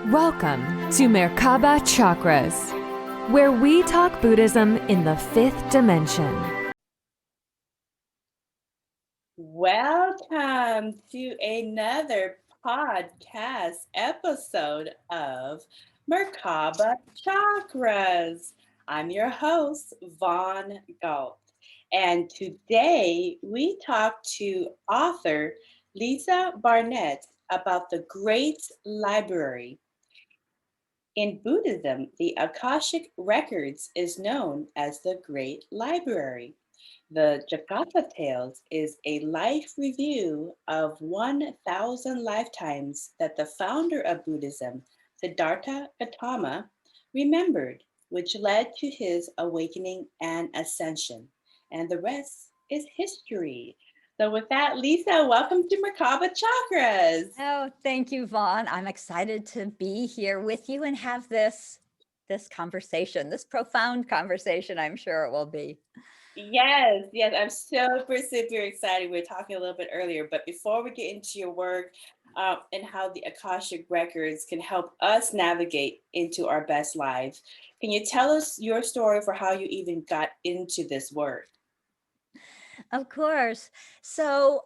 Welcome to Merkaba Chakras, where we talk Buddhism in the fifth dimension. Welcome to another podcast episode of Merkaba Chakras. I'm your host, Vaughn Galt. And today we talk to author Lisa Barnett about the Great Library. In Buddhism, the Akashic Records is known as the Great Library. The Jakata Tales is a life review of 1,000 lifetimes that the founder of Buddhism, Siddhartha Gautama, remembered, which led to his awakening and ascension. And the rest is history. So with that, Lisa, welcome to Merkaba Chakras. Oh, thank you, Vaughn. I'm excited to be here with you and have this conversation, this profound conversation, I'm sure it will be. Yes, I'm super excited. We were talking a little bit earlier, but before we get into your work and how the Akashic Records can help us navigate into our best lives, can you tell us your story for how you even got into this work? Of course. So,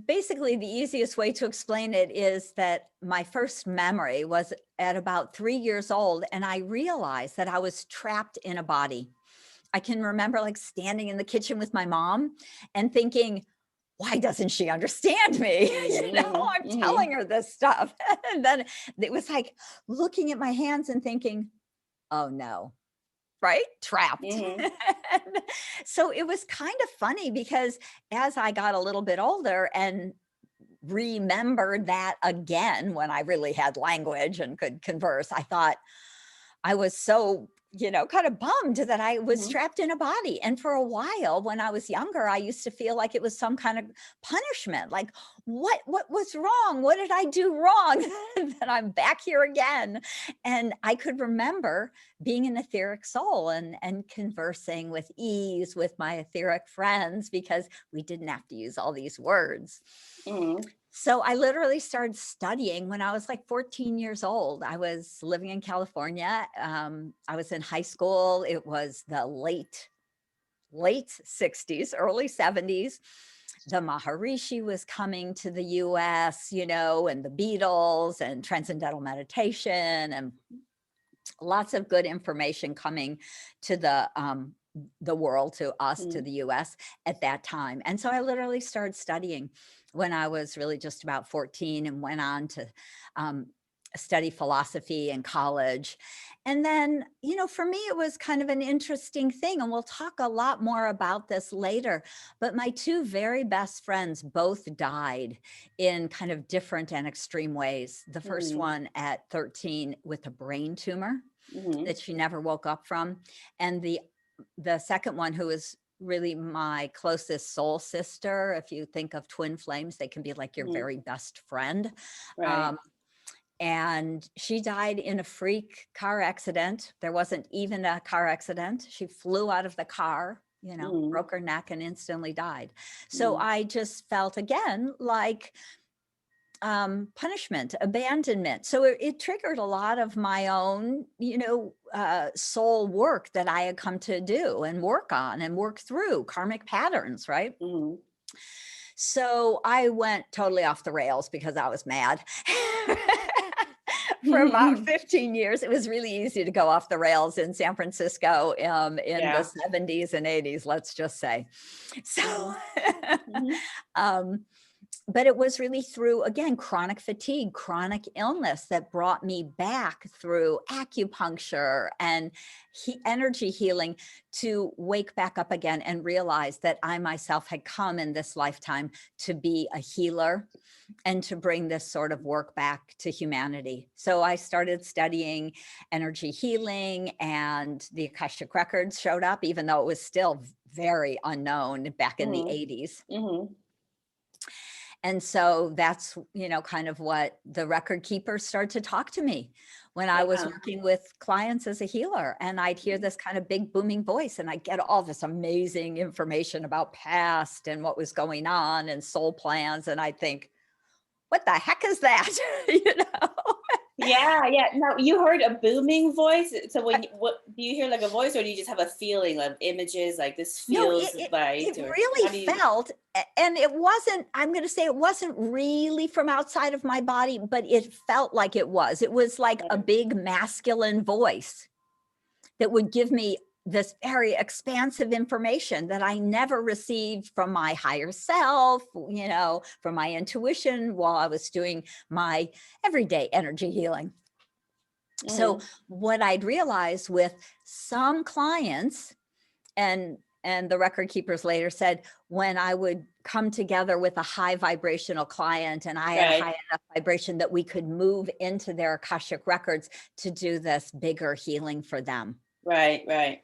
basically, the easiest way to explain it is that my first memory was at about 3 years old, and I realized that I was trapped in a body. I can remember like standing in the kitchen with my mom and thinking, why doesn't she understand me? I'm telling her this stuff. And then it was like looking at my hands and thinking, oh no, right? Trapped. So it was kind of funny because as I got a little bit older and remembered that again when I really had language and could converse, I thought I was so kind of bummed that I was trapped in a body. And for a while, when I was younger, I used to feel like it was some kind of punishment. Like, what was wrong? What did I do wrong? That I'm back here again. And I could remember being an etheric soul and conversing with ease with my etheric friends because we didn't have to use all these words. So I literally started studying when I was like 14 years old. I was living in California. I was in high school. It was the late 60s, early 70s. The Maharishi was coming to the US, and the Beatles and transcendental meditation and lots of good information coming to the world, to us, to the US at that time. And so I literally started studying when I was really just about 14 and went on to study philosophy in college. And then, for me, it was kind of an interesting thing. And we'll talk a lot more about this later. But my two very best friends both died in kind of different and extreme ways. The first one at 13 with a brain tumor that she never woke up from. And the second one, who was really my closest soul sister. If you think of twin flames, they can be like your very best friend. Right. And she died in a freak car accident. There wasn't even a car accident. She flew out of the car, broke her neck and instantly died. So I just felt again like punishment, abandonment. So it triggered a lot of my own, soul work that I had come to do and work on and work through karmic patterns, right? So I went totally off the rails because I was mad. For about 15 years, it was really easy to go off the rails in San Francisco in the 70s and 80s, let's just say. So, but it was really through, again, chronic fatigue, chronic illness that brought me back through acupuncture and energy healing to wake back up again and realize that I myself had come in this lifetime to be a healer and to bring this sort of work back to humanity. So I started studying energy healing, and the Akashic Records showed up, even though it was still very unknown back in the 80s. And so that's, kind of what the record keepers started to talk to me when I was working with clients as a healer. And I'd hear this kind of big booming voice, and I'd get all this amazing information about past and what was going on and soul plans. And I'd think, what the heck is that? Yeah, yeah. Now you heard a booming voice. So what do you hear, like a voice, or do you just have a feeling of images like this No, feels right, it or really how do you? felt, and it wasn't, I'm going to say it wasn't really from outside of my body, but it felt like it was. It was like a big masculine voice that would give me this very expansive information that I never received from my higher self, from my intuition while I was doing my everyday energy healing. So what I'd realized with some clients, and the record keepers later said, when I would come together with a high vibrational client and I had a high enough vibration that we could move into their Akashic records to do this bigger healing for them. Right.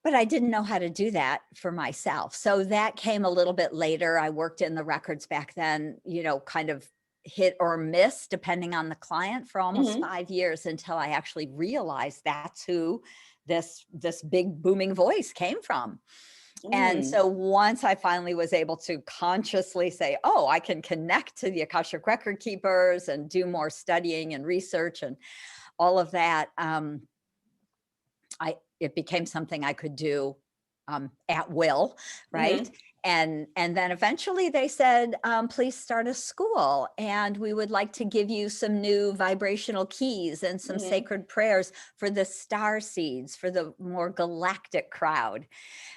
But I didn't know how to do that for myself. So that came a little bit later. I worked in the records back then, kind of hit or miss depending on the client for almost 5 years until I actually realized that's who this big booming voice came from. And so once I finally was able to consciously say, oh, I can connect to the Akashic record keepers and do more studying and research and all of that, it became something I could do at will, right? And then eventually they said, please start a school, and we would like to give you some new vibrational keys and some sacred prayers for the star seeds, for the more galactic crowd.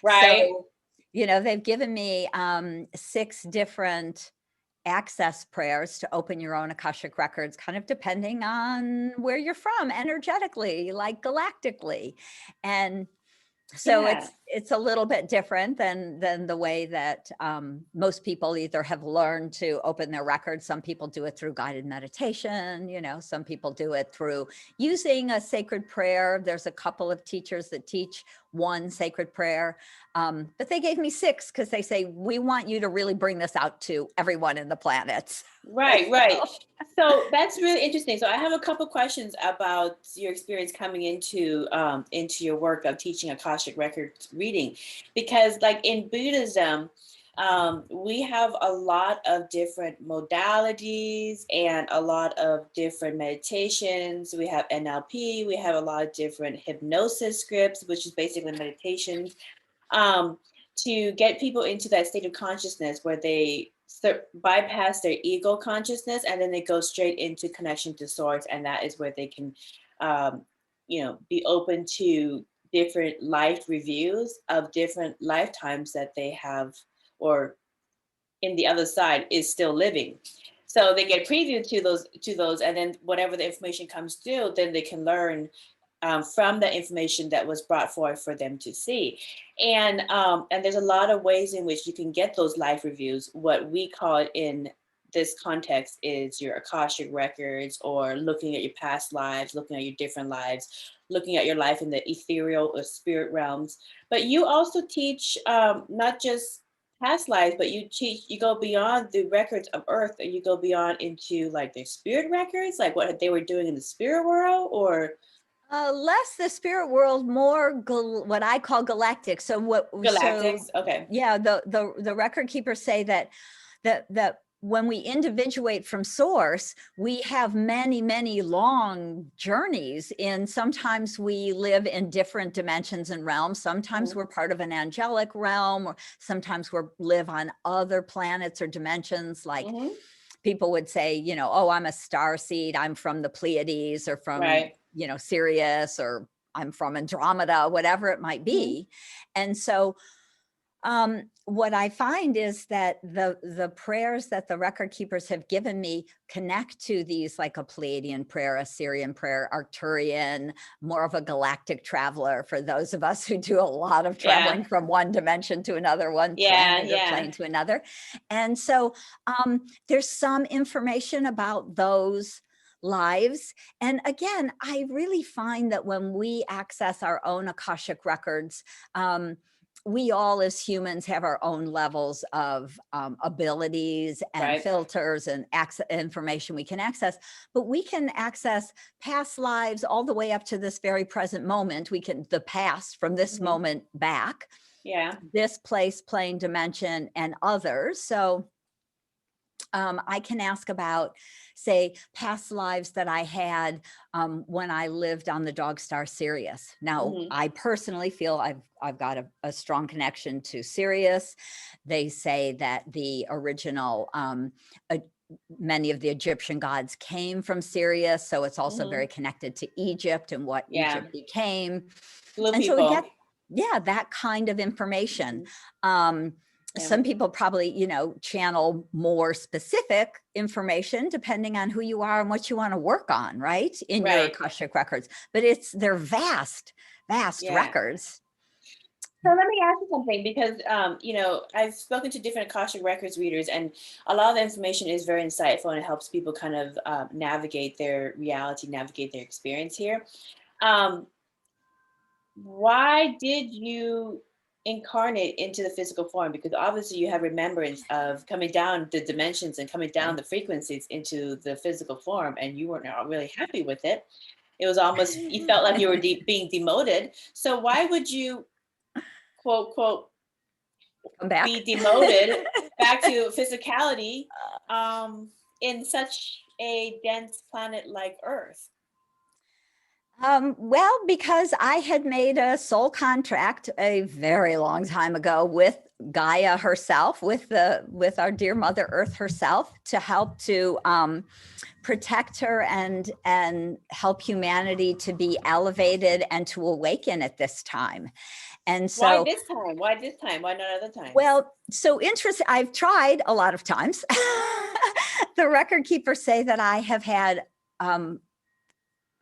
Right. So, they've given me 6 different access prayers to open your own Akashic records, kind of depending on where you're from energetically, like galactically. And so it's a little bit different than the way that most people either have learned to open their records. Some people do it through guided meditation, some people do it through using a sacred prayer. There's a couple of teachers that teach one sacred prayer, but they gave me 6 because they say, we want you to really bring this out to everyone in the planets. Right. So that's really interesting. So I have a couple questions about your experience coming into your work of teaching Akashic Records reading, because like in Buddhism, we have a lot of different modalities and a lot of different meditations. We have NLP, we have a lot of different hypnosis scripts, which is basically meditations, to get people into that state of consciousness where they bypass their ego consciousness, and then they go straight into connection to source, and that is where they can be open to different life reviews of different lifetimes that they have, or in the other side is still living. So they get previewed to those, and then whatever the information comes through, then they can learn from the information that was brought forth for them to see. And there's a lot of ways in which you can get those life reviews. What we call it in this context is your Akashic records, or looking at your past lives, looking at your different lives, looking at your life in the ethereal or spirit realms. But you also teach not just past lives, but you go beyond the records of Earth, and you go beyond into like their spirit records, like what they were doing in the spirit world, or less the spirit world, more what I call galactic. So galactics. Okay. Yeah, the record keepers say that when we individuate from source, we have many, many long journeys sometimes we live in different dimensions and realms. Sometimes we're part of an angelic realm, or sometimes we live on other planets or dimensions. Like people would say, oh, I'm a star seed, I'm from the Pleiades, or from, Sirius, or I'm from Andromeda, whatever it might be. And so what I find is that the prayers that the record keepers have given me connect to these, like a Pleiadian prayer, a Sirian prayer, Arcturian, more of a galactic traveler for those of us who do a lot of traveling from one dimension to another, one planet or plane to another. And so there's some information about those lives. And again, I really find that when we access our own Akashic records, we all as humans have our own levels of abilities and filters and information we can access, but we can access past lives all the way up to this very present moment. We can, the past from this moment back, this place, plane, dimension, and others. So I can ask about, say, past lives that I had when I lived on the dog star Sirius. Now, I personally feel I've got a strong connection to Sirius. They say that the original, many of the Egyptian gods came from Sirius, so it's also very connected to Egypt and what Egypt became. Blue and people. So we get, that kind of information. Some people probably, channel more specific information depending on who you are and what you want to work on, right? In your Akashic records. But they're vast records. So let me ask you something, because, I've spoken to different Akashic Records readers, and a lot of the information is very insightful, and it helps people kind of navigate their reality, navigate their experience here. Why did you incarnate into the physical form? Because obviously you have remembrance of coming down the dimensions and coming down the frequencies into the physical form, and you weren't really happy with it. It was almost, you felt like you were being demoted. So why would you, quote, quote, be demoted back to physicality in such a dense planet like Earth? Well, because I had made a soul contract a very long time ago with Gaia herself, with our dear Mother Earth herself, to help to protect her and help humanity to be elevated and to awaken at this time. And so, why this time? Why this time? Why not other times? Well, so interesting. I've tried a lot of times. The record keepers say that I have had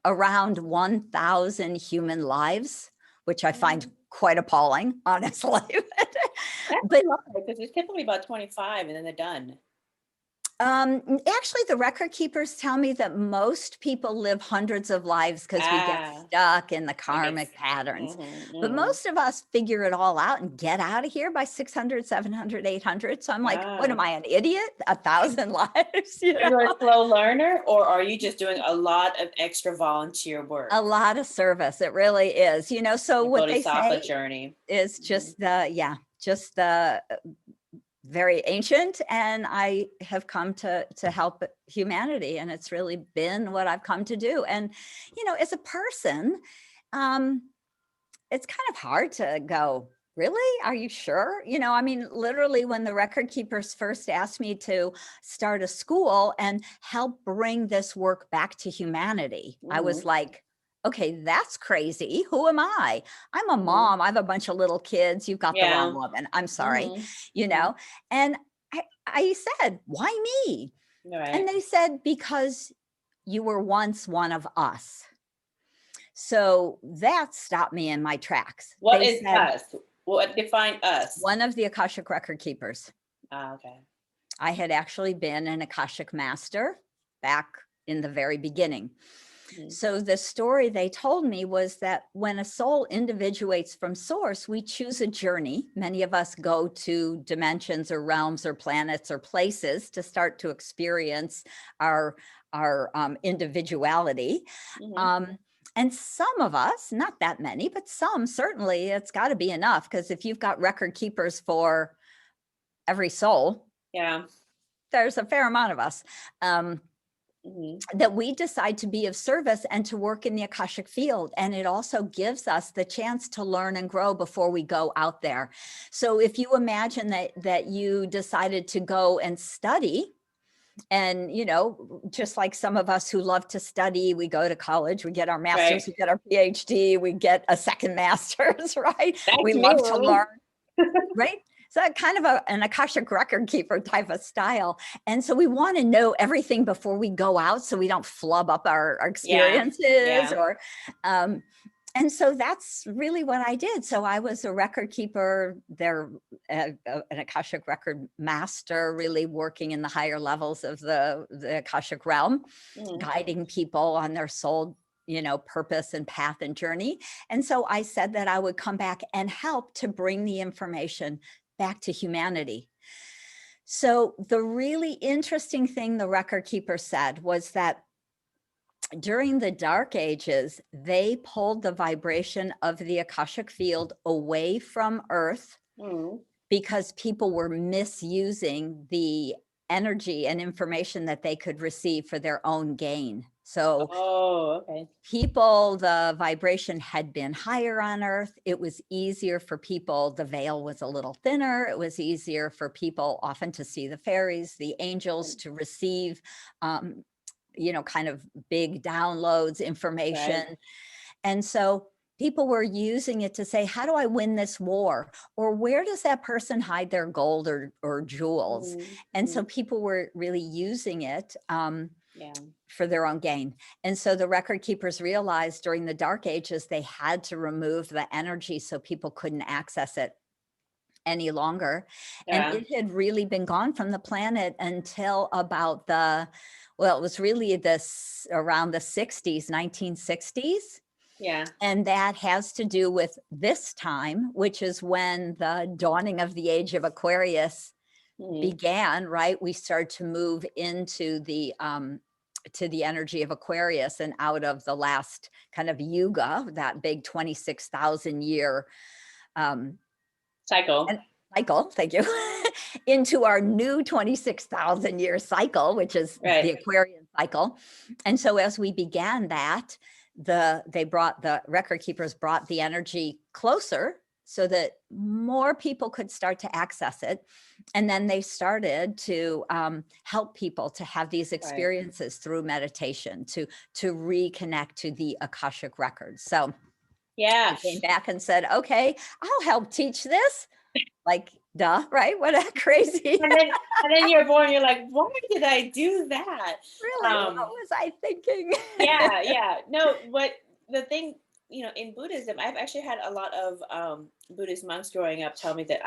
around 1,000 human lives, which I find quite appalling, honestly. But because it's typically about 25 and then they're done. Actually, the record keepers tell me that most people live hundreds of lives because we get stuck in the karmic patterns. But most of us figure it all out and get out of here by 600, 700, 800. So I'm like, what am I, an idiot? 1,000 lives? Are you a slow learner, or are you just doing a lot of extra volunteer work? A lot of service. It really is. So what they say journey is just the very ancient, and I have come to help humanity, and it's really been what I've come to do. And as a person, it's kind of hard to go, really? Are you sure? Literally, when the record keepers first asked me to start a school and help bring this work back to humanity, I was like, okay, that's crazy. Who am I? I'm a mom. I have a bunch of little kids. You've got the wrong woman. I'm sorry, And I said, why me? And they said, because you were once one of us. So that stopped me in my tracks. What is us? What define us? One of the Akashic record keepers. Okay. I had actually been an Akashic master back in the very beginning. So the story they told me was that when a soul individuates from source, we choose a journey. Many of us go to dimensions or realms or planets or places to start to experience our individuality. And some of us, not that many, but some, certainly it's got to be enough, because if you've got record keepers for every soul, there's a fair amount of us. That we decide to be of service and to work in the Akashic field. And it also gives us the chance to learn and grow before we go out there. So if you imagine that you decided to go and study, and, just like some of us who love to study, we go to college, we get our master's, we get our PhD, we get a second master's, right? We love to learn, right? So kind of an Akashic record keeper type of style. And so we want to know everything before we go out, so we don't flub up our experiences or, and so that's really what I did. So I was a record keeper there, an Akashic record master, really working in the higher levels of the Akashic realm, guiding people on their soul, purpose and path and journey. And so I said that I would come back and help to bring the information back to humanity. So the really interesting thing the record keeper said was that during the Dark Ages, they pulled the vibration of the Akashic field away from Earth because people were misusing the energy and information that they could receive for their own gain. So okay. people, the vibration had been higher on Earth. It was easier for people. The veil was a little thinner. It was easier for people often to see the fairies, the angels, to receive, kind of big downloads, information. Right. And so people were using it to say, how do I win this war? Or where does that person hide their gold or jewels? And so people were really using it for their own gain. And so the record keepers realized during the Dark Ages, they had to remove the energy so people couldn't access it any longer. Yeah. And it had really been gone from the planet until about it was really around the 60s, 1960s. Yeah. And that has to do with this time, which is when the dawning of the age of Aquarius began, right? We start to move into the energy of Aquarius and out of the last kind of yuga, that big 26,000 year cycle, thank you, into our new 26,000 year cycle, which is the Aquarian cycle. And so as we began that, the record keepers brought the energy closer so that more people could start to access it. And then they started to help people to have these experiences through meditation, to reconnect to the Akashic Records. So I came back and said, okay, I'll help teach this. Like, duh, right? What a crazy. and then you're born, you're like, why did I do that? Really? What was I thinking? Yeah. No, what the thing, in Buddhism, I've actually had a lot of Buddhist monks growing up tell me that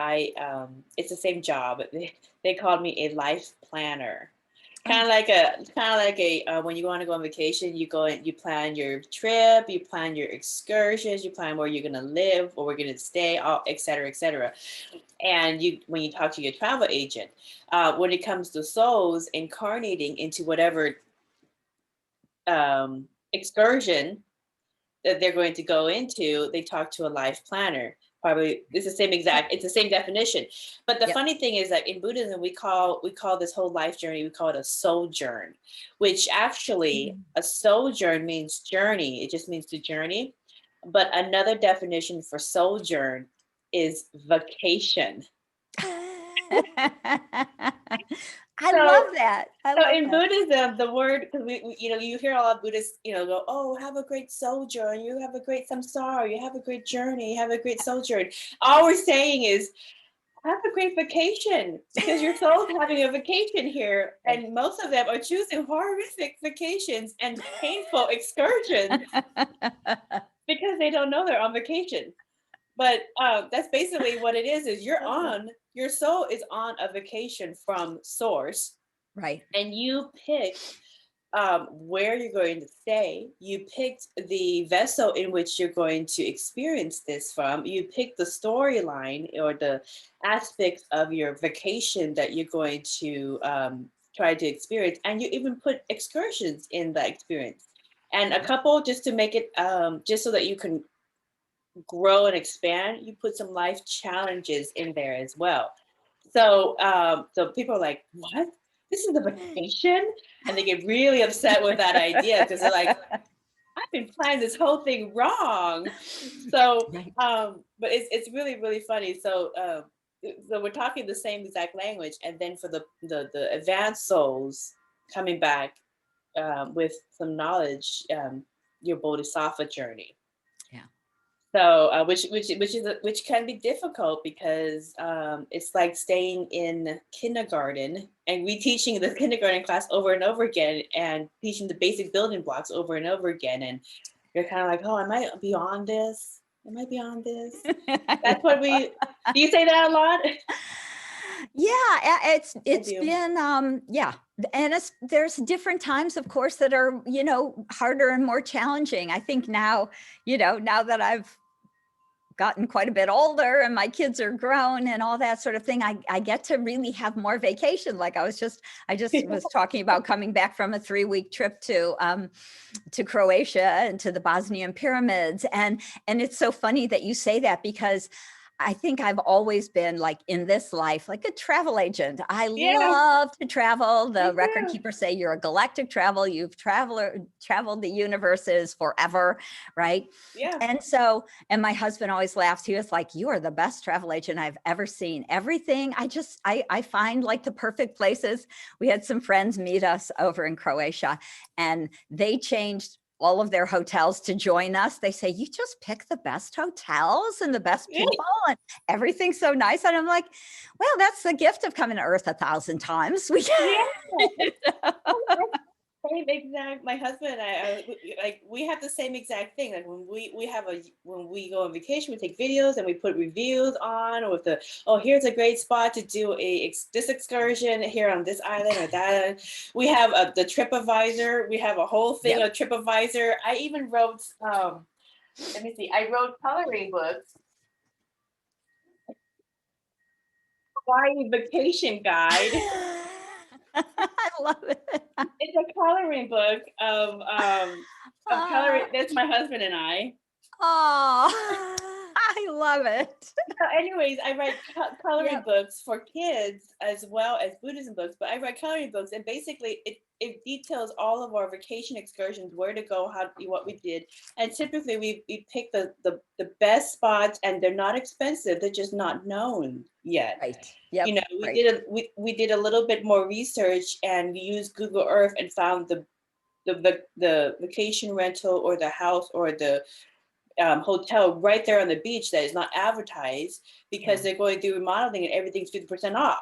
it's the same job. They called me a life planner. Kind of like a when you want to go on vacation, you go and you plan your trip, you plan your excursions, you plan where you're going to live or we're going to stay, et cetera, et cetera. And when you talk to your travel agent, when it comes to souls incarnating into whatever excursion that they're going to go into, they talk to a life planner. Probably it's the same definition. But the funny thing is that in Buddhism, we call this whole life journey, we call it a sojourn, which actually a sojourn means journey. It just means to journey. But another definition for sojourn is vacation. I love that. Buddhism, the word, because you hear a lot of Buddhists, go, oh, have a great sojourn, you have a great samsara, you have a great journey, you have a great sojourn. All we're saying is, have a great vacation, because your soul's having a vacation here, and most of them are choosing horrific vacations and painful excursions because they don't know they're on vacation. But that's basically what it is your soul is on a vacation from source. Right. And you pick where you're going to stay. You picked the vessel in which you're going to experience this from. You picked the storyline or the aspects of your vacation that you're going to try to experience. And you even put excursions in the experience. And a couple, just to make it, just so that you can grow and expand, you put some life challenges in there as well. So people are like, what? This is a vacation? And they get really upset with that idea because they're like, I've been planning this whole thing wrong. So, but it's really, really funny. So we're talking the same exact language. And then for the advanced souls coming back with some knowledge, your Bodhisattva journey. So, which can be difficult because it's like staying in kindergarten and teaching the kindergarten class over and over again and teaching the basic building blocks over and over again. And you're kind of like, oh, am I beyond this? Am I beyond this? That's what do you say that a lot? Yeah, it's been, and there's different times, of course, that are, harder and more challenging. I think now, now that I've gotten quite a bit older and my kids are grown and all that sort of thing, I get to really have more vacation. Like I just was talking about coming back from a 3-week trip to Croatia and to the Bosnian pyramids. And it's so funny that you say that because I think I've always been like in this life, like a travel agent. I Yeah, love to travel. The me record too. keepers say you're a galactic travel. You've traveled the universes forever, right? Yeah. And so, and my husband always laughs. He was like, "You are the best travel agent I've ever seen. Everything, I find like the perfect places." We had some friends meet us over in Croatia, and they changed all of their hotels to join us. They say, "You just pick the best hotels and the best Yeah. people, and everything's so nice." And I'm like, "Well, that's the gift of coming to Earth 1,000 times." We Yeah. Same exact. My husband and we have the same exact thing. Like when we go on vacation, we take videos and we put reviews on with the, oh, here's a great spot to do this excursion here on this island or that. We have the TripAdvisor. We have a whole thing Yep. of TripAdvisor. I even wrote let me see. I wrote coloring books. Hawaii vacation guide. I love it. It's a coloring book of coloring. That's my husband and I. Oh, I love it. So anyways, I write coloring Yep. books for kids as well as Buddhism books, but I write coloring books, and basically it details all of our vacation excursions, where to go, what we did, and typically we pick the best spots, and they're not expensive, they're just not known yet. Right. Yep. You know, we did a little bit more research, and we used Google Earth and found the vacation rental or the house or the hotel right there on the beach that is not advertised, because they're going through remodeling and everything's 50% off.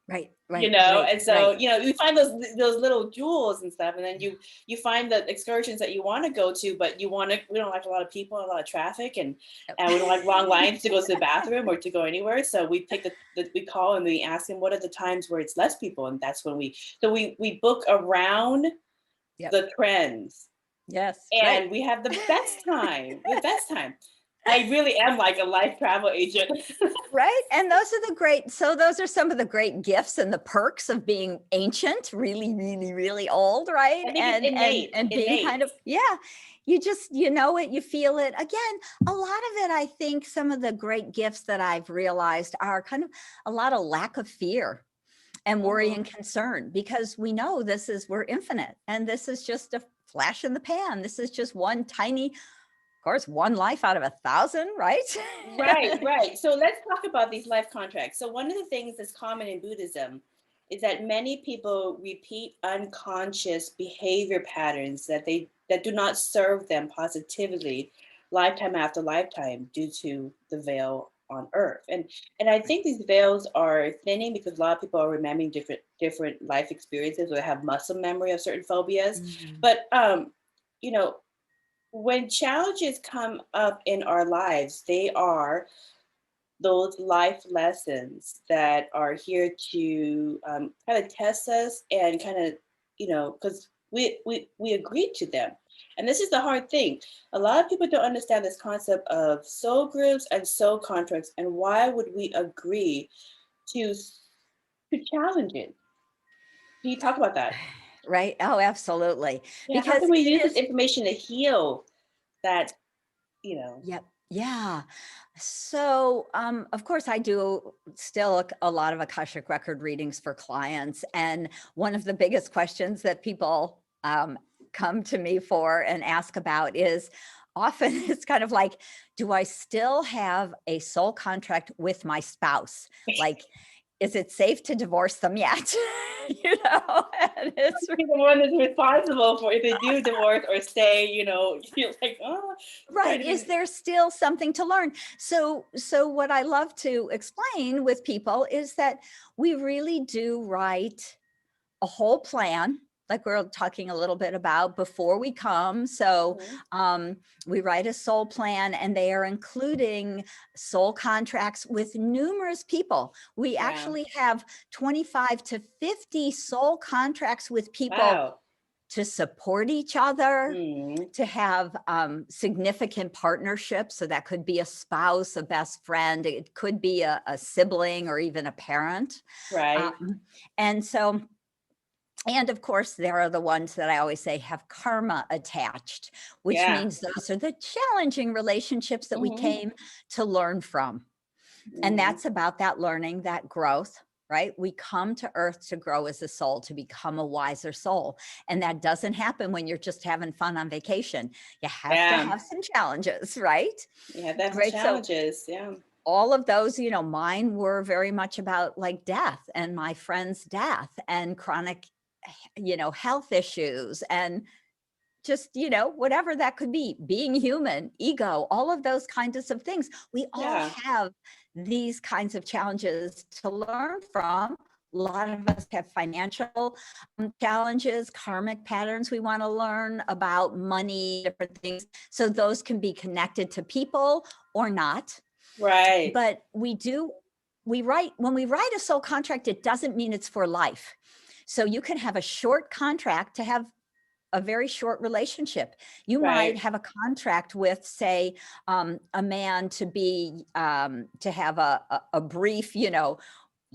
Right. You Right. know, Right. and so Right. you know, you find those little jewels and stuff, and then you find the excursions that you want to go to, but we don't like a lot of people and a lot of traffic, and we don't like long lines to go to the bathroom or to go anywhere. So we pick we call and we ask them what are the times where it's less people, and that's when we book around Yep. the trends. Yes. And Right. we have the best time. The best time. I really am like a life travel agent. Right. And those are some of the great gifts and the perks of being ancient, really, really, really old, right? I think it's innate. And being Innate. kind of, yeah, you know it, you feel it. Again, a lot of it, I think some of the great gifts that I've realized are kind of a lot of lack of fear and worry and concern, because we know we're infinite, and this is just a flash in the pan. This is just one tiny, of course, one life out of 1,000, right? Right. So let's talk about these life contracts. So one of the things that's common in Buddhism is that many people repeat unconscious behavior patterns that do not serve them positively lifetime after lifetime due to the veil on earth. And I think these veils are thinning because a lot of people are remembering different life experiences, or they have muscle memory of certain phobias. But you know, when challenges come up in our lives, they are those life lessons that are here to kind of test us and kind of, because we agreed to them. And this is the hard thing. A lot of people don't understand this concept of soul groups and soul contracts, and why would we agree to challenges? Can you talk about that? Right. Oh, absolutely. Yeah, how Because can we it use this is, information to heal that, yep. Yeah. So, of course, I do still a lot of Akashic record readings for clients. And one of the biggest questions that people come to me for and ask about is often it's kind of like, do I still have a soul contract with my spouse? Like, is it safe to divorce them yet? And it's be the one that's responsible for if they do divorce or stay, you're like, oh, trying right. to Is be. there still something to learn? So what I love to explain with people is that we really do write a whole plan, like we we're talking a little bit about before we come. So we write a soul plan, and they are including soul contracts with numerous people. We Yeah. actually have 25 to 50 soul contracts with people. Wow. To support each other, Mm. to have significant partnerships. So that could be a spouse, a best friend, it could be a sibling, or even a parent. Right. And so, and of course, there are the ones that I always say have karma attached, which Yeah. means those are the challenging relationships that we came to learn from. And Mhm. that's about that learning, that growth, right? We come to earth to grow as a soul, to become a wiser soul. And that doesn't happen when you're just having fun on vacation. You have to Yeah. have some challenges, right? Yeah, that's some Right. So challenges. Yeah. all of those, mine were very much about like death and my friend's death and chronic, health issues and just, whatever that could be, being human, ego, all of those kinds of things. We all Yeah. have these kinds of challenges to learn from. A lot of us have financial challenges, karmic patterns we want to learn about, money, different things. So those can be connected to people or not. Right. But when we write a soul contract, it doesn't mean it's for life. So you can have a short contract to have a very short relationship. You might Right. have a contract with, say, a man to have a brief, Just have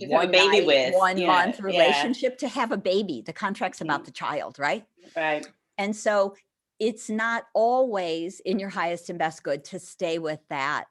a one baby night, with. 1 Yeah. month Yeah. relationship to have a baby. The contract's about the child, right? Right. And so it's not always in your highest and best good to stay with that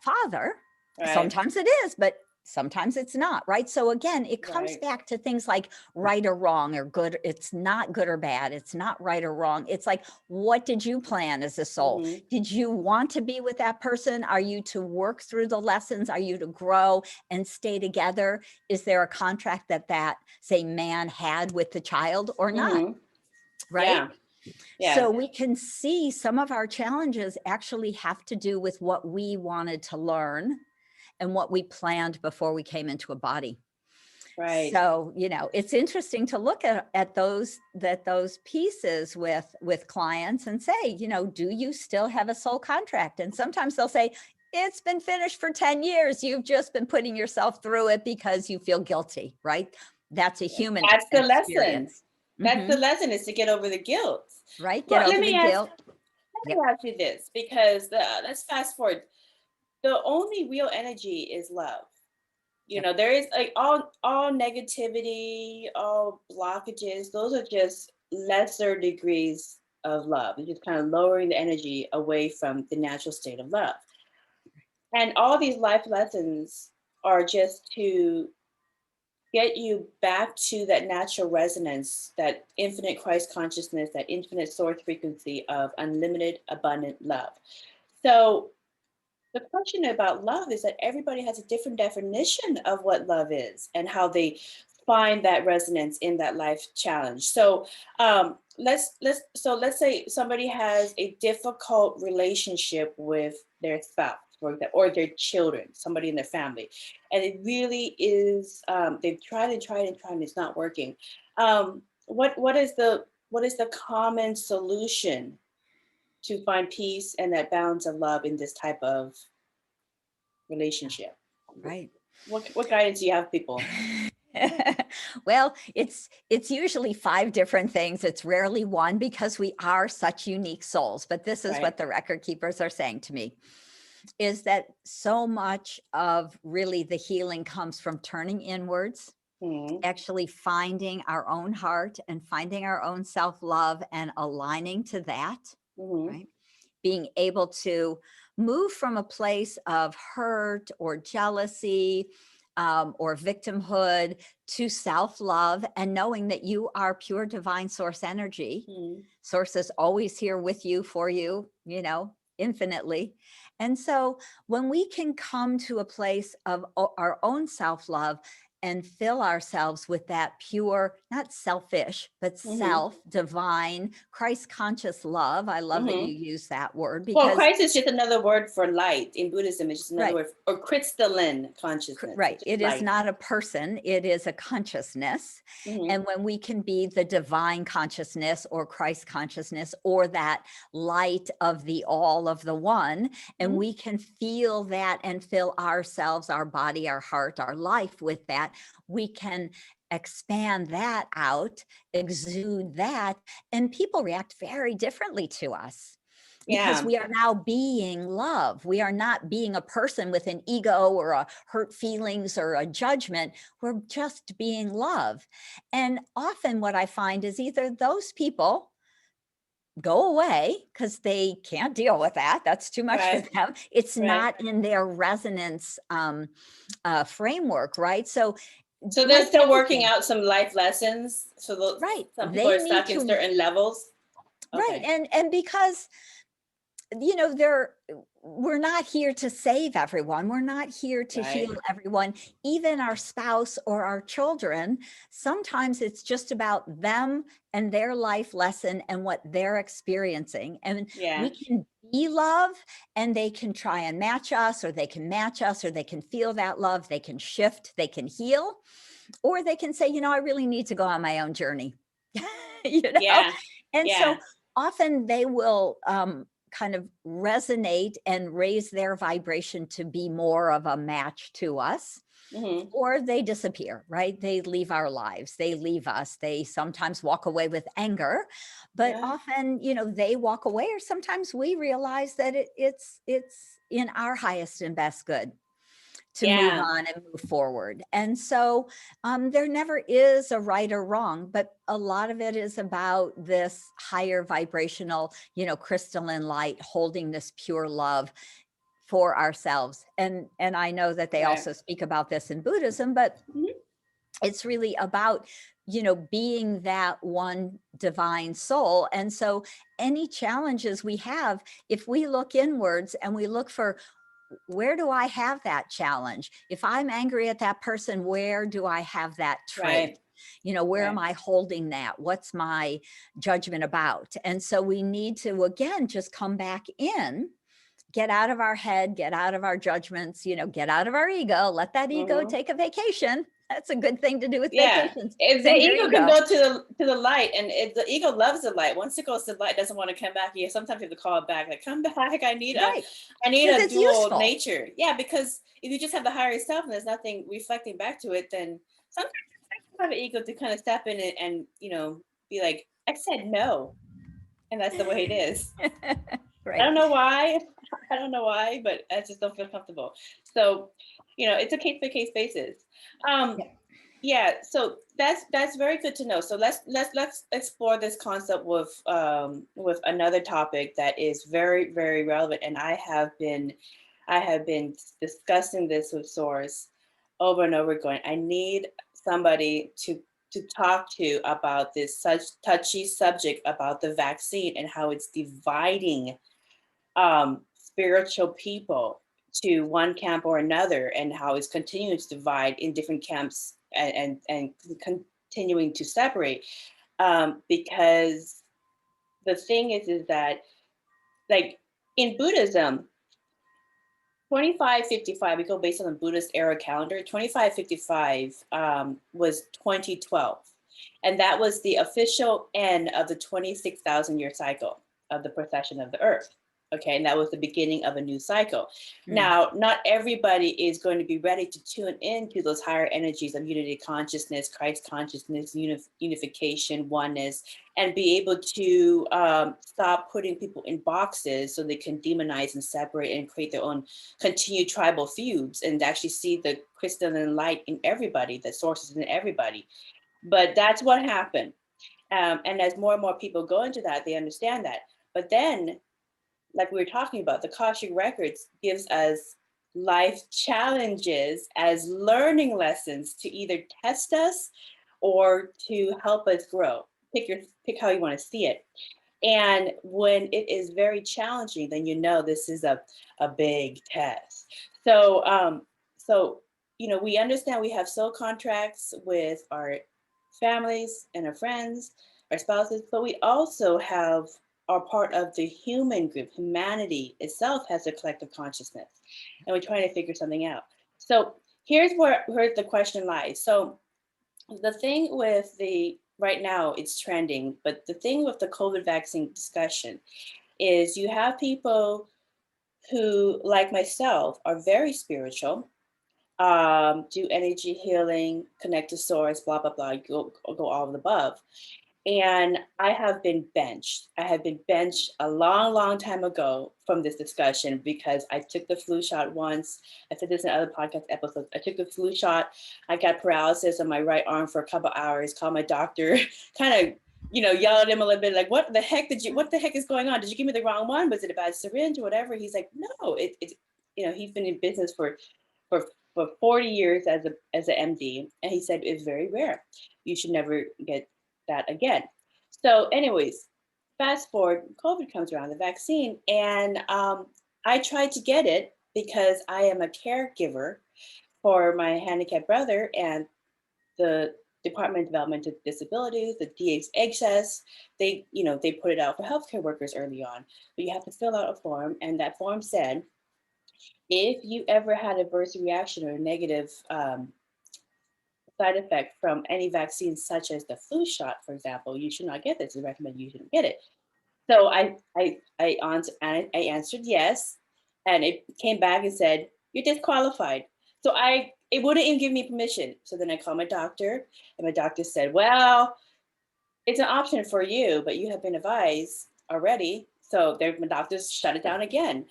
father. Right. Sometimes it is, but sometimes it's not, right? So again, it comes Right. back to things like right or wrong or good. It's not good or bad. It's not right or wrong. It's like, what did you plan as a soul? Mhm. Did you want to be with that person? Are you to work through the lessons? Are you to grow and stay together? Is there a contract that say man had with the child or not? Mhm. Right? Yeah. Yeah. So we can see some of our challenges actually have to do with what we wanted to learn and what we planned before we came into a body. Right. So, it's interesting to look at those pieces with clients and say, do you still have a soul contract? And sometimes they'll say, it's been finished for 10 years. You've just been putting yourself through it because you feel guilty, right? That's a human That's the lesson. experience. That's the Mhm. lesson, is to get over the guilt. Right? Get Well, over the guilt. let me ask you this, because let's fast forward. The only real energy is love. Yep. There is like all negativity, all blockages. Those are just lesser degrees of love. It's just kind of lowering the energy away from the natural state of love. And all these life lessons are just to get you back to that natural resonance, that infinite Christ consciousness, that infinite source frequency of unlimited, abundant love. So the question about love is that everybody has a different definition of what love is and how they find that resonance in that life challenge. So let's say somebody has a difficult relationship with their spouse, for example, or their children, somebody in their family, and it really is, they've tried and tried and tried and it's not working. What is the common solution to find peace and that balance of love in this type of relationship? Right. What guidance do you have, people? Well, it's usually 5 different things. It's rarely one because we are such unique souls. But this is Right. what the record keepers are saying to me, is that so much of really the healing comes from turning inwards, Mhm. actually finding our own heart and finding our own self-love and aligning to that, Mhm. right? Being able to move from a place of hurt or jealousy or victimhood to self-love and knowing that you are pure divine source energy. Mhm. Source is always here with you, for you, infinitely. And so when we can come to a place of our own self-love and fill ourselves with that pure, not selfish, but Mhm. divine, Christ conscious love. I love that you Mhm. use that word Well, because, Christ is just another word for light. In Buddhism, it's just another right, word, or crystalline consciousness. right. It's just It is light. not a person, it is a consciousness. Mhm. And when we can be the divine consciousness or Christ consciousness or that light of the all of the one, and Mhm. we can feel that and fill ourselves, our body, our heart, our life with that, we can expand that out, exude that, and people react very differently to us. Because Yeah. we are now being love. We are not being a person with an ego or a hurt feelings or a judgment. We're just being love. And often what I find is either those people go away because they can't deal with that. That's too much for Right. them. It's Right. not in their resonance framework, right? So they're like still working anything, out some life lessons. So right? some people They are need stuck in to, certain levels. right? Okay. And because we're not here to save everyone. We're not here to Right. heal everyone, even our spouse or our children. Sometimes it's just about them and their life lesson and what they're experiencing. And Yeah. we can be love, and they can try and match us, or they can match us, or they can feel that love. They can shift, they can heal, or they can say, I really need to go on my own journey. Yeah. And Yeah. so often they will kind of resonate and raise their vibration to be more of a match to us. Mm-hmm. Or they disappear, right? They leave our lives. They leave us. They sometimes walk away with anger, but Yeah. often, they walk away, or sometimes we realize that it's in our highest and best good to move Yeah. on and move forward. And so there never is a right or wrong, but a lot of it is about this higher vibrational, crystalline light, holding this pure love for ourselves. And I know that they Right. also speak about this in Buddhism, but Mhm. it's really about, being that one divine soul. And so any challenges we have, if we look inwards and we look for, where do I have that challenge? If I'm angry at that person, where do I have that trait? Right. Where Right. am I holding that? What's my judgment about? And so we need to, again, just come back in, get out of our head, get out of our judgments, get out of our ego, let that ego Mm-hmm. take a vacation. That's a good thing to do with Yeah. vacations. If the Send your ego can go ego. to the light, and if the ego loves the light, once it goes to the light, it doesn't want to come back. You sometimes you have to call it back, like, come back. I need Right. a It's dual useful. nature. Yeah, because if you just have the higher self and there's nothing reflecting back to it, then sometimes you have an ego to kind of step in and be like, I said no, and that's the way it is. Right. I don't know why. I don't know why, but I just don't feel comfortable. So, it's a case by case basis. Yeah. Yeah, so that's very good to know. So let's explore this concept with another topic that is very, very relevant, and I have been discussing this with Source over and over again. I need somebody to talk to about this such touchy subject about the vaccine and how it's dividing spiritual people to one camp or another, and how it's continuing to divide in different camps and continuing to separate. Because the thing is that, like, in Buddhism, 2555, we go based on the Buddhist era calendar. 2555 was 2012, and that was the official end of the 26,000 year cycle of the precession of the earth. Okay, and that was the beginning of a new cycle. Now, not everybody is going to be ready to tune into those higher energies of unity consciousness, Christ consciousness, unification, oneness, and be able to stop putting people in boxes so they can demonize and separate and create their own continued tribal feuds, and actually see the crystalline light in everybody, the sources in everybody. But that's what happened. And as more and more people go into that, they understand that. But then, like we were talking about, the Akashic Records gives us life challenges as learning lessons to either test us or to help us grow. Pick how you want to see it. And when it is very challenging, then this is a big test. So we understand we have soul contracts with our families and our friends, our spouses, but we also are part of the human group. Humanity itself has a collective consciousness, and we're trying to figure something out. So here's where the question lies. So the thing with right now it's trending, but the thing with the COVID vaccine discussion is you have people who, like myself, are very spiritual, do energy healing, connect to source, blah, blah, blah, go all of the above. And I have been benched. I have been benched a long, long time ago from this discussion because I took the flu shot once. I said this in other podcast episodes. I took the flu shot. I got paralysis on my right arm for a couple hours, called my doctor, kind of yell at him a little bit, like, what the heck is going on? Did you give me the wrong one? Was it a bad syringe or whatever? He's like, no, it's he's been in business for 40 years as an MD. And he said, it's very rare. You should never get that again. So anyways, fast forward, COVID comes around, the vaccine. And I tried to get it because I am a caregiver for my handicapped brother, and the Department of Developmental Disabilities, the DHHS, they put it out for healthcare workers early on. But you have to fill out a form, and that form said, if you ever had adverse reaction or a negative side effect from any vaccine, such as the flu shot, for example, you should not get this. I recommend you shouldn't get it. So I answered yes, and it came back and said, you're disqualified. So it wouldn't even give me permission. So then I called my doctor, and my doctor said, well, it's an option for you, but you have been advised already. So my doctors shut it down again.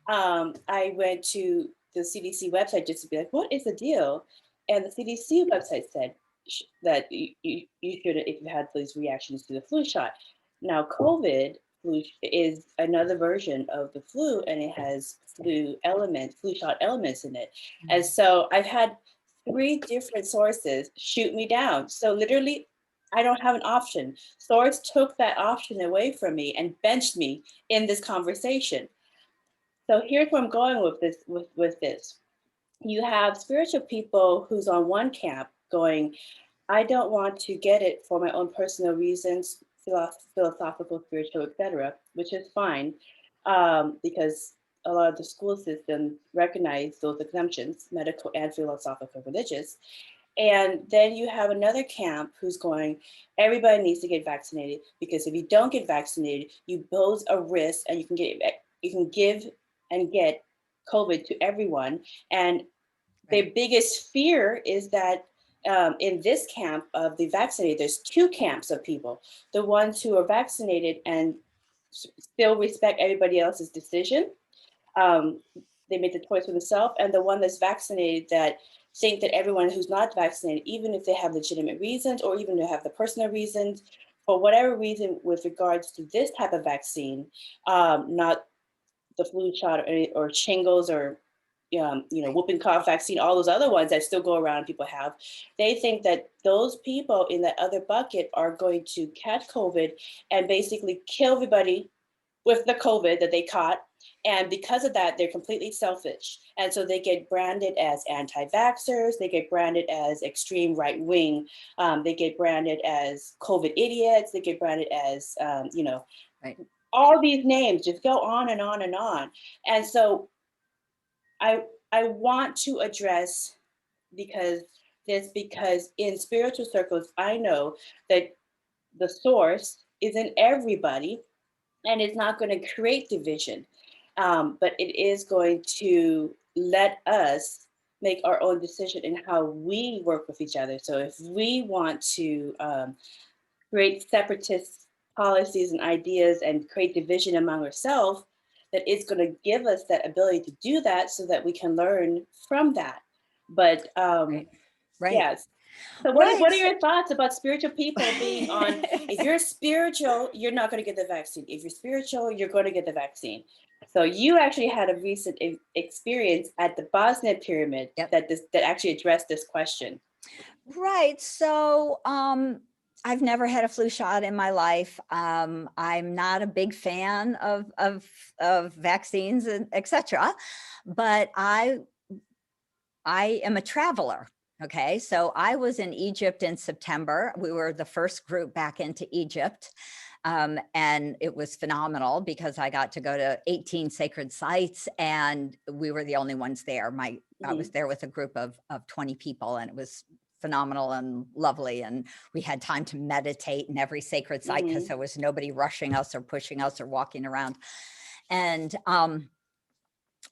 I went to the CDC website just to be like, what is the deal? And the CDC website said that you should, if you had these reactions to the flu shot. Now, COVID flu is another version of the flu, and it has flu shot elements in it. Mm-hmm. And so I've had 3 different sources shoot me down. So literally, I don't have an option. SORS took that option away from me and benched me in this conversation. So here's where I'm going with this. With this, you have spiritual people who's on one camp going, I don't want to get it for my own personal reasons, philosophical, spiritual, etc., which is fine, because a lot of the school systems recognize those exemptions, medical and philosophical, religious. And then you have another camp who's going, everybody needs to get vaccinated, because if you don't get vaccinated, you pose a risk, and you can give and get COVID to everyone. And the biggest fear is that in this camp of the vaccinated, there's 2 camps of people: the ones who are vaccinated and still respect everybody else's decision. They make the choice for themselves, and the one that's vaccinated that think that everyone who's not vaccinated, even if they have legitimate reasons or even to have the personal reasons, for whatever reason with regards to this type of vaccine, not the flu shot or shingles or whooping cough vaccine, all those other ones that still go around people have, they think that those people in that other bucket are going to catch COVID and basically kill everybody with the COVID that they caught. And because of that, they're completely selfish. And so they get branded as anti-vaxxers, they get branded as extreme right-wing, they get branded as COVID idiots, they get branded as, right. All these names just go on and on and on. And so I want to address, because in spiritual circles, I know that the source is in everybody, and it's not going to create division, but it is going to let us make our own decision in how we work with each other. So if we want to create separatist policies and ideas and create division among ourselves, that it's going to give us that ability to do that so that we can learn from that. But right. Yes. So what are your thoughts about spiritual people being on, if you're spiritual, you're not going to get the vaccine. If you're spiritual, you're going to get the vaccine. So you actually had a recent experience at the Barnett pyramid. Yep. that actually addressed this question. Right. So I've never had a flu shot in my life. I'm not a big fan of vaccines, and etc. But I am a traveler. Okay, so I was in Egypt in September. We were the first group back into Egypt. And it was phenomenal because I got to go to 18 sacred sites, and we were the only ones there. I was there with a group of 20 people, and it was phenomenal and lovely. And we had time to meditate in every sacred site because there was nobody rushing us or pushing us or walking around. And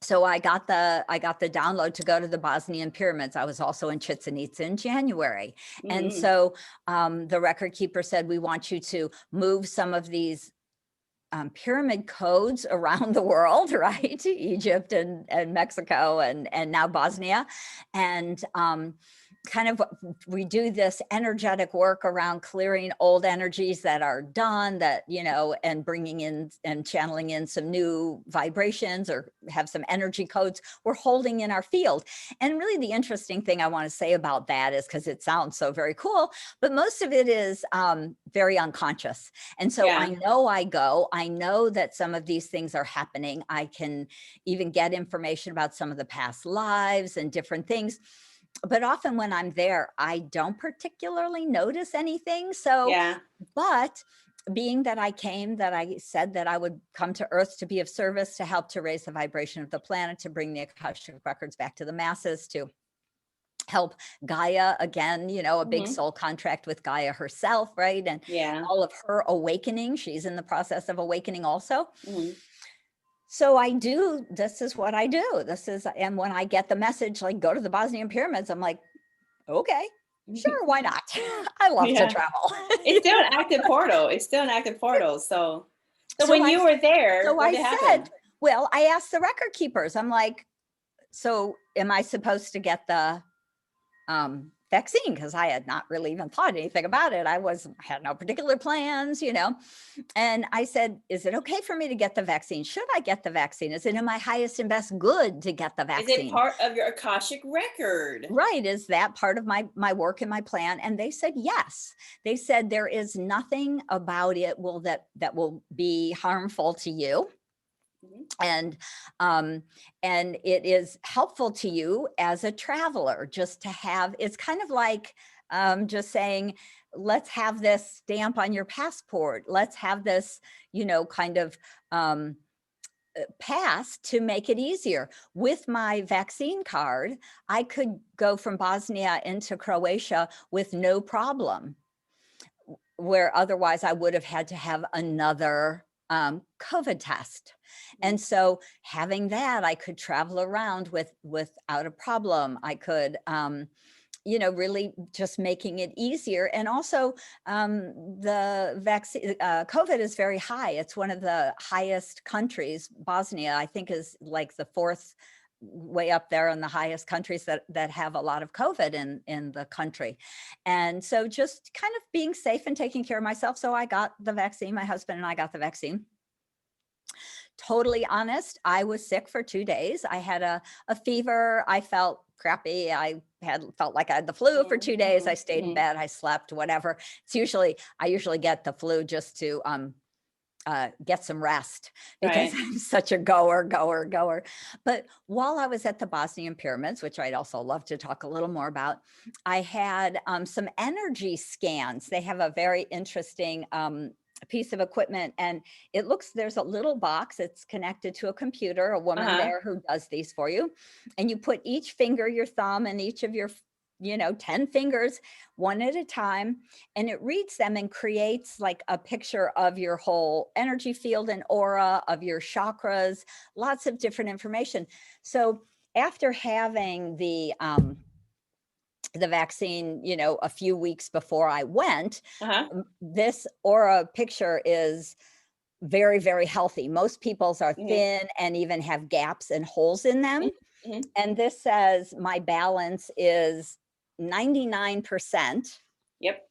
so I got the download to go to the Bosnian pyramids. I was also in Chichen Itza in January. And so the record keeper said, we want you to move some of these pyramid codes around the world, right? Egypt and Mexico and now Bosnia. And kind of, we do this energetic work around clearing old energies that are done, that, you know, and bringing in and channeling in some new vibrations, or have some energy codes we're holding in our field. And really the interesting thing I want to say about that is, because it sounds so very cool, but most of it is very unconscious. And so I know that some of these things are happening. I can even get information about some of the past lives and different things. But often when I'm there, I don't particularly notice anything. So, but being that I said that I would come to Earth to be of service, to help to raise the vibration of the planet, to bring the Akashic Records back to the masses, to help Gaia again, you know, a big soul contract with Gaia herself, right? And all of her awakening. She's in the process of awakening also. So this is what I do. And when I get the message, like, go to the Bosnian pyramids, I'm like, okay, sure, why not? I love to travel. It's still an active portal. So when you were there, what happened? Well, I asked the record keepers, I'm like, so am I supposed to get the vaccine? Because I had not really even thought anything about it. I had no particular plans, you know. And I said, is it okay for me to get the vaccine? Should I get the vaccine? Is it in my highest and best good to get the vaccine? Is it part of your Akashic record? Right. Is that part of my work and my plan? And they said, yes. They said, there is nothing about it that will be harmful to you. And it is helpful to you as a traveler, just to have, it's kind of like just saying, let's have this stamp on your passport. Let's have this, you know, kind of pass to make it easier. With my vaccine card, I could go from Bosnia into Croatia with no problem, where otherwise I would have had to have another COVID test. And so having that, I could travel around without a problem. I could, you know, really just making it easier. And also the vaccine, COVID is very high. It's one of the highest countries. Bosnia, I think, is like the fourth way up there in the highest countries that have a lot of COVID in the country. And so just kind of being safe and taking care of myself. So I got the vaccine. My husband and I got the vaccine. Totally honest, I was sick for 2 days. I had a fever. I felt crappy. I felt like I had the flu for 2 days. I stayed in bed. I slept, whatever. I usually get the flu just to get some rest, because I'm such a goer. But while I was at the Bosnian pyramids, which I'd also love to talk a little more about, I had some energy scans. They have a very interesting piece of equipment, and there's a little box. It's connected to a computer, a woman there who does these for you. And you put each finger, your thumb, and each of your 10 fingers, one at a time, and it reads them and creates like a picture of your whole energy field and aura, of your chakras, lots of different information. So after having the vaccine, a few weeks before I went, this aura picture is very, very healthy. Most people's are thin and even have gaps and holes in them. And this says my balance is 99%. Yep.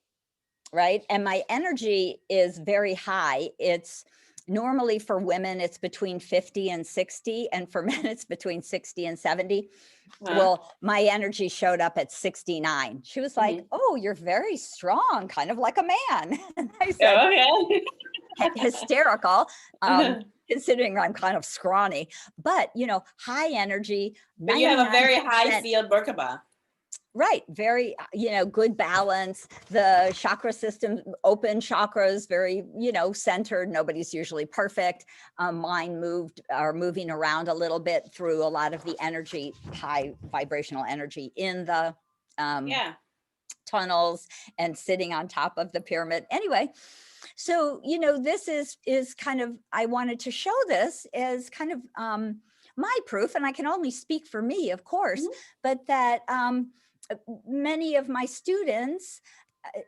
Right. And my energy is very high. It's normally, for women, it's between 50 and 60. And for men, it's between 60 and 70. Well, my energy showed up at 69. She was like, oh, you're very strong, kind of like a man. And I said, hysterical, considering I'm kind of scrawny, but, high energy. But you have a very high field Merkaba. Right. Very, good balance. The chakra system, open chakras, very, centered. Nobody's usually perfect. Mine moving around a little bit through a lot of the energy, high vibrational energy in the tunnels, and sitting on top of the pyramid. Anyway, so, this is kind of, I wanted to show this as kind of my proof, and I can only speak for me, of course, but that many of my students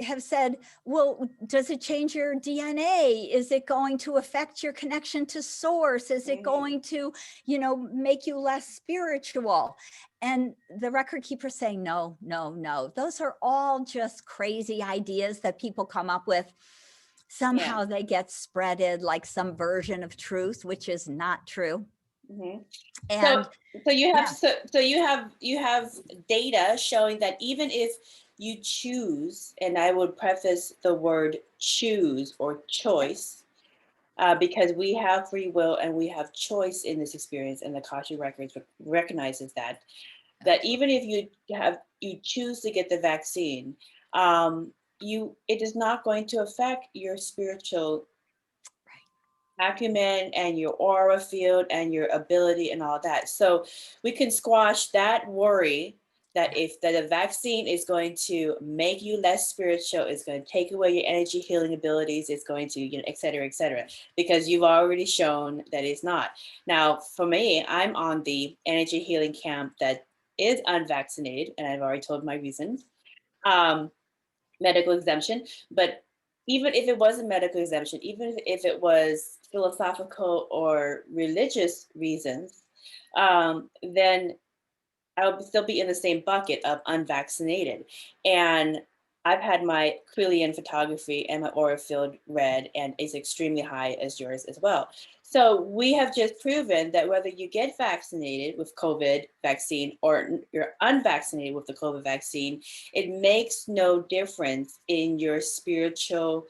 have said, well, does it change your DNA? Is it going to affect your connection to source? Is it going to, make you less spiritual? And the record keeper saying, no, no, no. Those are all just crazy ideas that people come up with. Somehow they get spreaded like some version of truth, which is not true. And so you have data showing that even if you choose, and I would preface the word choose or choice, because we have free will and we have choice in this experience, and the Akashic Records recognizes that even if you choose to get the vaccine, it is not going to affect your spiritual acumen and your aura field and your ability and all that. So we can squash that worry that if that a vaccine is going to make you less spiritual, it's going to take away your energy healing abilities, it's going to, et cetera, because you've already shown that it's not. Now, for me, I'm on the energy healing camp that is unvaccinated, and I've already told my reasons. Medical exemption, but even if it wasn't medical exemption, even if it was philosophical or religious reasons, then I would still be in the same bucket of unvaccinated. And I've had my Quillian photography and my aura field read, and it's extremely high as yours as well. So we have just proven that whether you get vaccinated with COVID vaccine or you're unvaccinated with the COVID vaccine, it makes no difference in your spiritual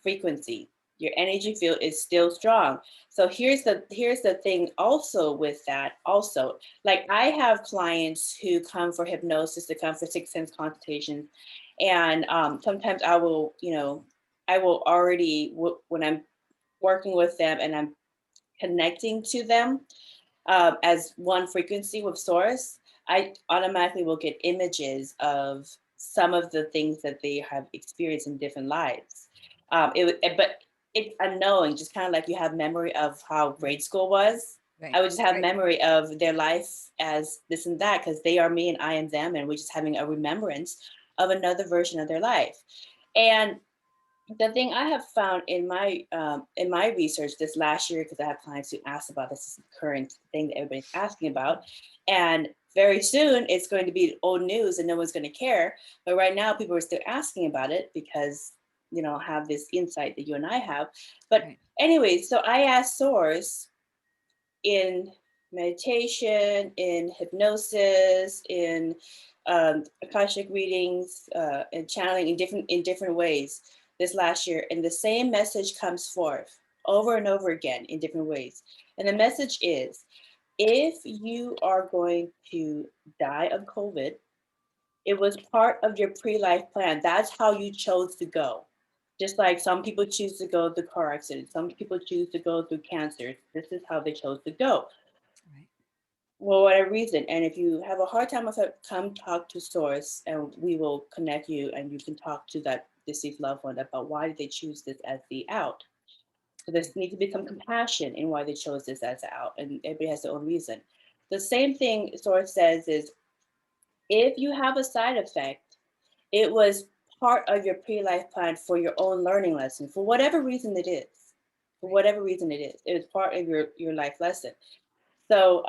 frequency. Your energy field is still strong. So here's the thing also with that also, like I have clients who come for hypnosis, they come for sixth sense consultations. And sometimes I will already, when I'm working with them and I'm connecting to them as one frequency with source, I automatically will get images of some of the things that they have experienced in different lives. But it's unknowing, just kind of like you have memory of how grade school was. Right. I would just have memory of their life as this and that, because they are me and I am them, and we're just having a remembrance of another version of their life. And the thing I have found in my research this last year, because I have clients who ask about this current thing that everybody's asking about, and very soon it's going to be old news and no one's going to care. But right now people are still asking about it because have this insight that you and I have. But anyway, so I asked Source in meditation, in hypnosis, in Akashic readings, and channeling in different ways this last year, and the same message comes forth over and over again in different ways. And the message is, if you are going to die of COVID, it was part of your pre-life plan. That's how you chose to go. Just like some people choose to go through car accidents, some people choose to go through cancer. This is how they chose to go. Right. For whatever reason. And if you have a hard time with it, come talk to Source and we will connect you and you can talk to that deceased loved one about why did they choose this as the out. So there needs to be some compassion in why they chose this as the out, and everybody has their own reason. The same thing Source says is, if you have a side effect, it was part of your pre-life plan for your own learning lesson, for whatever reason it is. For whatever reason it is. It was part of your life lesson. So,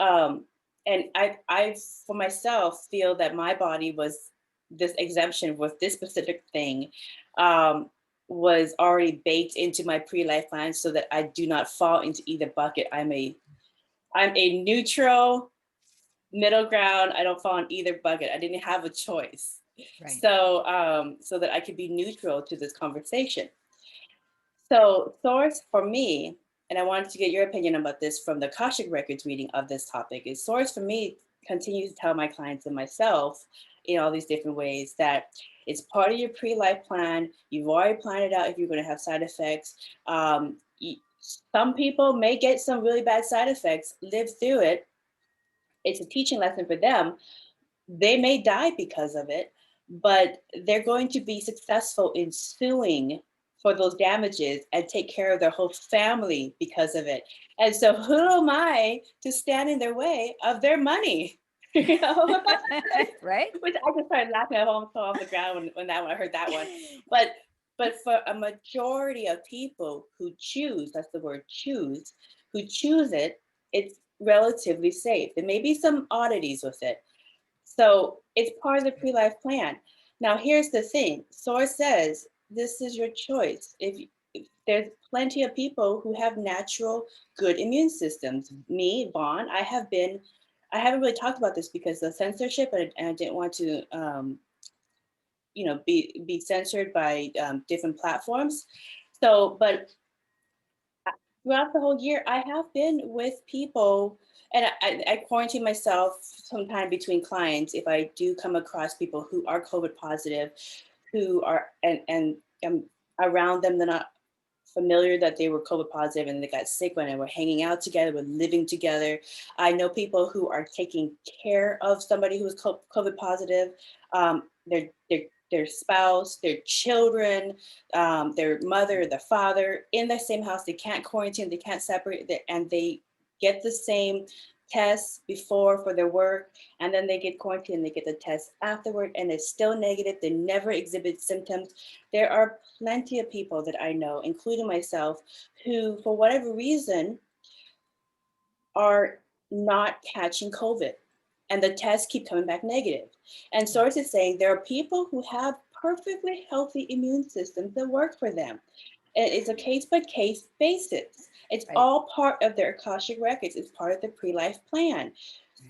and I for myself feel that my body was, this exemption with this specific thing was already baked into my pre-life plan so that I do not fall into either bucket. I'm a neutral middle ground. I don't fall in either bucket. I didn't have a choice. Right. So so that I could be neutral to this conversation. So Source for me, and I wanted to get your opinion about this from the Akashic Records reading of this topic, is Source for me continues to tell my clients and myself in all these different ways that it's part of your pre-life plan. You've already planned it out if you're going to have side effects. Some people may get some really bad side effects, live through it. It's a teaching lesson for them. They may die because of it, but they're going to be successful in suing for those damages and take care of their whole family because of it. And so who am I to stand in their way of their money? you know, Right? which I just started laughing. I almost fell off the ground when I heard that one. But for a majority of people who choose, that's the word choose, who choose it, it's relatively safe. There may be some oddities with it. So it's part of the pre-life plan. Now, here's the thing. Source says this is your choice. If there's plenty of people who have natural good immune systems. Me, Vaughn, I haven't really talked about this because of censorship, and I didn't want to, be censored by different platforms. So, but throughout the whole year, I have been with people, and I quarantine myself sometime between clients if I do come across people who are COVID positive, who are and I'm around them. They're not familiar that they were COVID positive and they got sick when they were hanging out together, we're living together. I know people who are taking care of somebody who is COVID positive, their spouse, their children, their mother, their father in the same house. They can't quarantine, they can't separate, and they get the same tests before for their work, and then they get quarantined, they get the test afterward, and it's still negative. They never exhibit symptoms. There are plenty of people that I know, including myself, who, for whatever reason, are not catching COVID. And the tests keep coming back negative. And sources saying there are people who have perfectly healthy immune systems that work for them. And it's a case by case basis. It's Right. all part of their Akashic Records. It's part of the pre-life plan.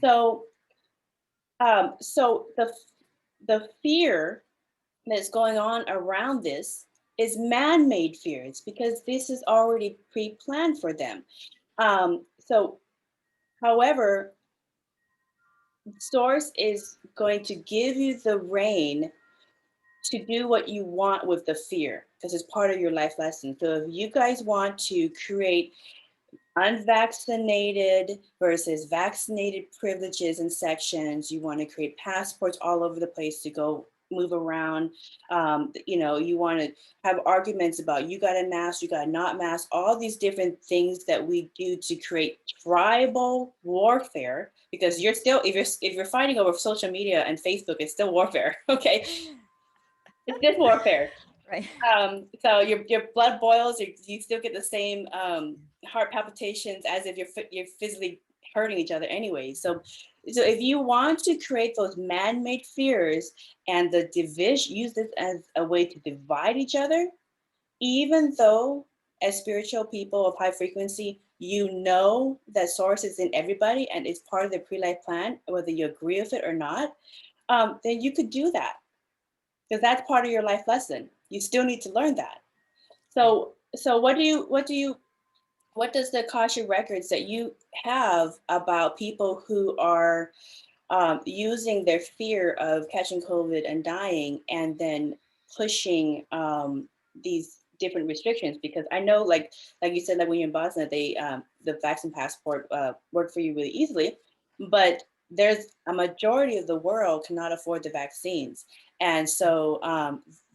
So, so the fear that's going on around this is man-made fears because this is already pre-planned for them. So, however, Source is going to give you the reign to do what you want with the fear because it's part of your life lesson. So if you guys want to create unvaccinated versus vaccinated privileges and sections, you want to create passports all over the place to go move around. You want to have arguments about you got a mask, you got not mask, all these different things that we do to create tribal warfare. Because you're still, if you're fighting over social media and Facebook, it's still warfare. Okay, it's just warfare. Right. So your blood boils. You still get the same heart palpitations as if you're physically hurting each other anyway. So if you want to create those man-made fears and the division, use this as a way to divide each other, even though as spiritual people of high frequency, you know that source is in everybody and it's part of the pre-life plan, whether you agree with it or not, then you could do that because that's part of your life lesson. You still need to learn that. So what does the Akashic Records that you have about people who are using their fear of catching COVID and dying and then pushing these different restrictions? Because I know, like you said, like when you're in Boston, they the vaccine passport worked for you really easily, but there's a majority of the world cannot afford the vaccines, and so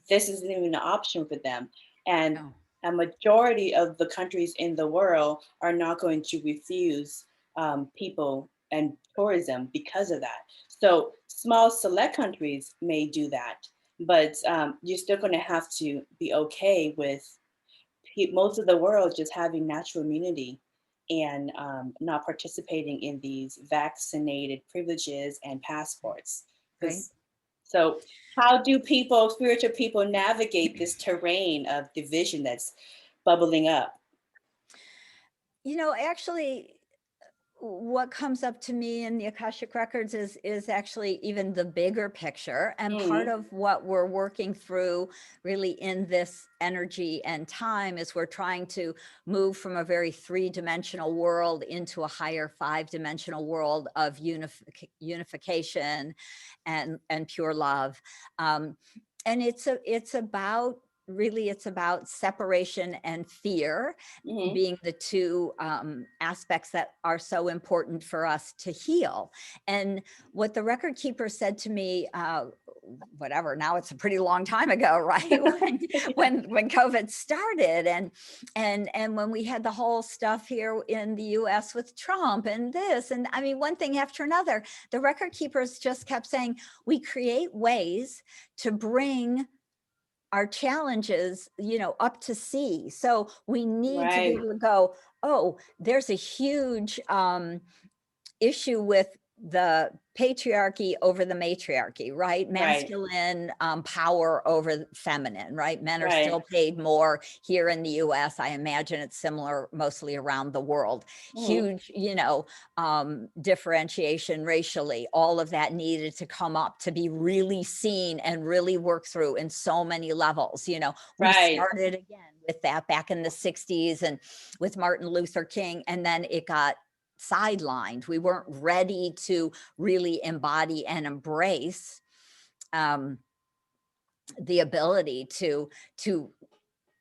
this isn't even an option for them. And a majority of the countries in the world are not going to refuse people and tourism because of that. So small select countries may do that, but you're still going to have to be okay with most of the world just having natural immunity and not participating in these vaccinated privileges and passports. Right. So how do spiritual people navigate this terrain of division that's bubbling up? Actually, what comes up to me in the Akashic Records is actually even the bigger picture. And part of what we're working through really in this energy and time is we're trying to move from a very three-dimensional world into a higher five-dimensional world of unification and pure love. And it's about separation and fear being the two aspects that are so important for us to heal. And what the record keeper said to me whatever, now it's a pretty long time ago, right? when COVID started, and when we had the whole stuff here in the US with Trump and this, and I mean, one thing after another, the record keepers just kept saying, we create ways to bring our challenges, up to see. So we need to be able to go, oh, there's a huge issue with the patriarchy over the matriarchy, right? Masculine power over feminine, right? Men are still paid more here in the US. I imagine it's similar mostly around the world. Huge, differentiation racially. All of that needed to come up to be really seen and really work through in so many levels. We started again with that back in the 60s and with Martin Luther King, and then it got sidelined. We weren't ready to really embody and embrace the ability to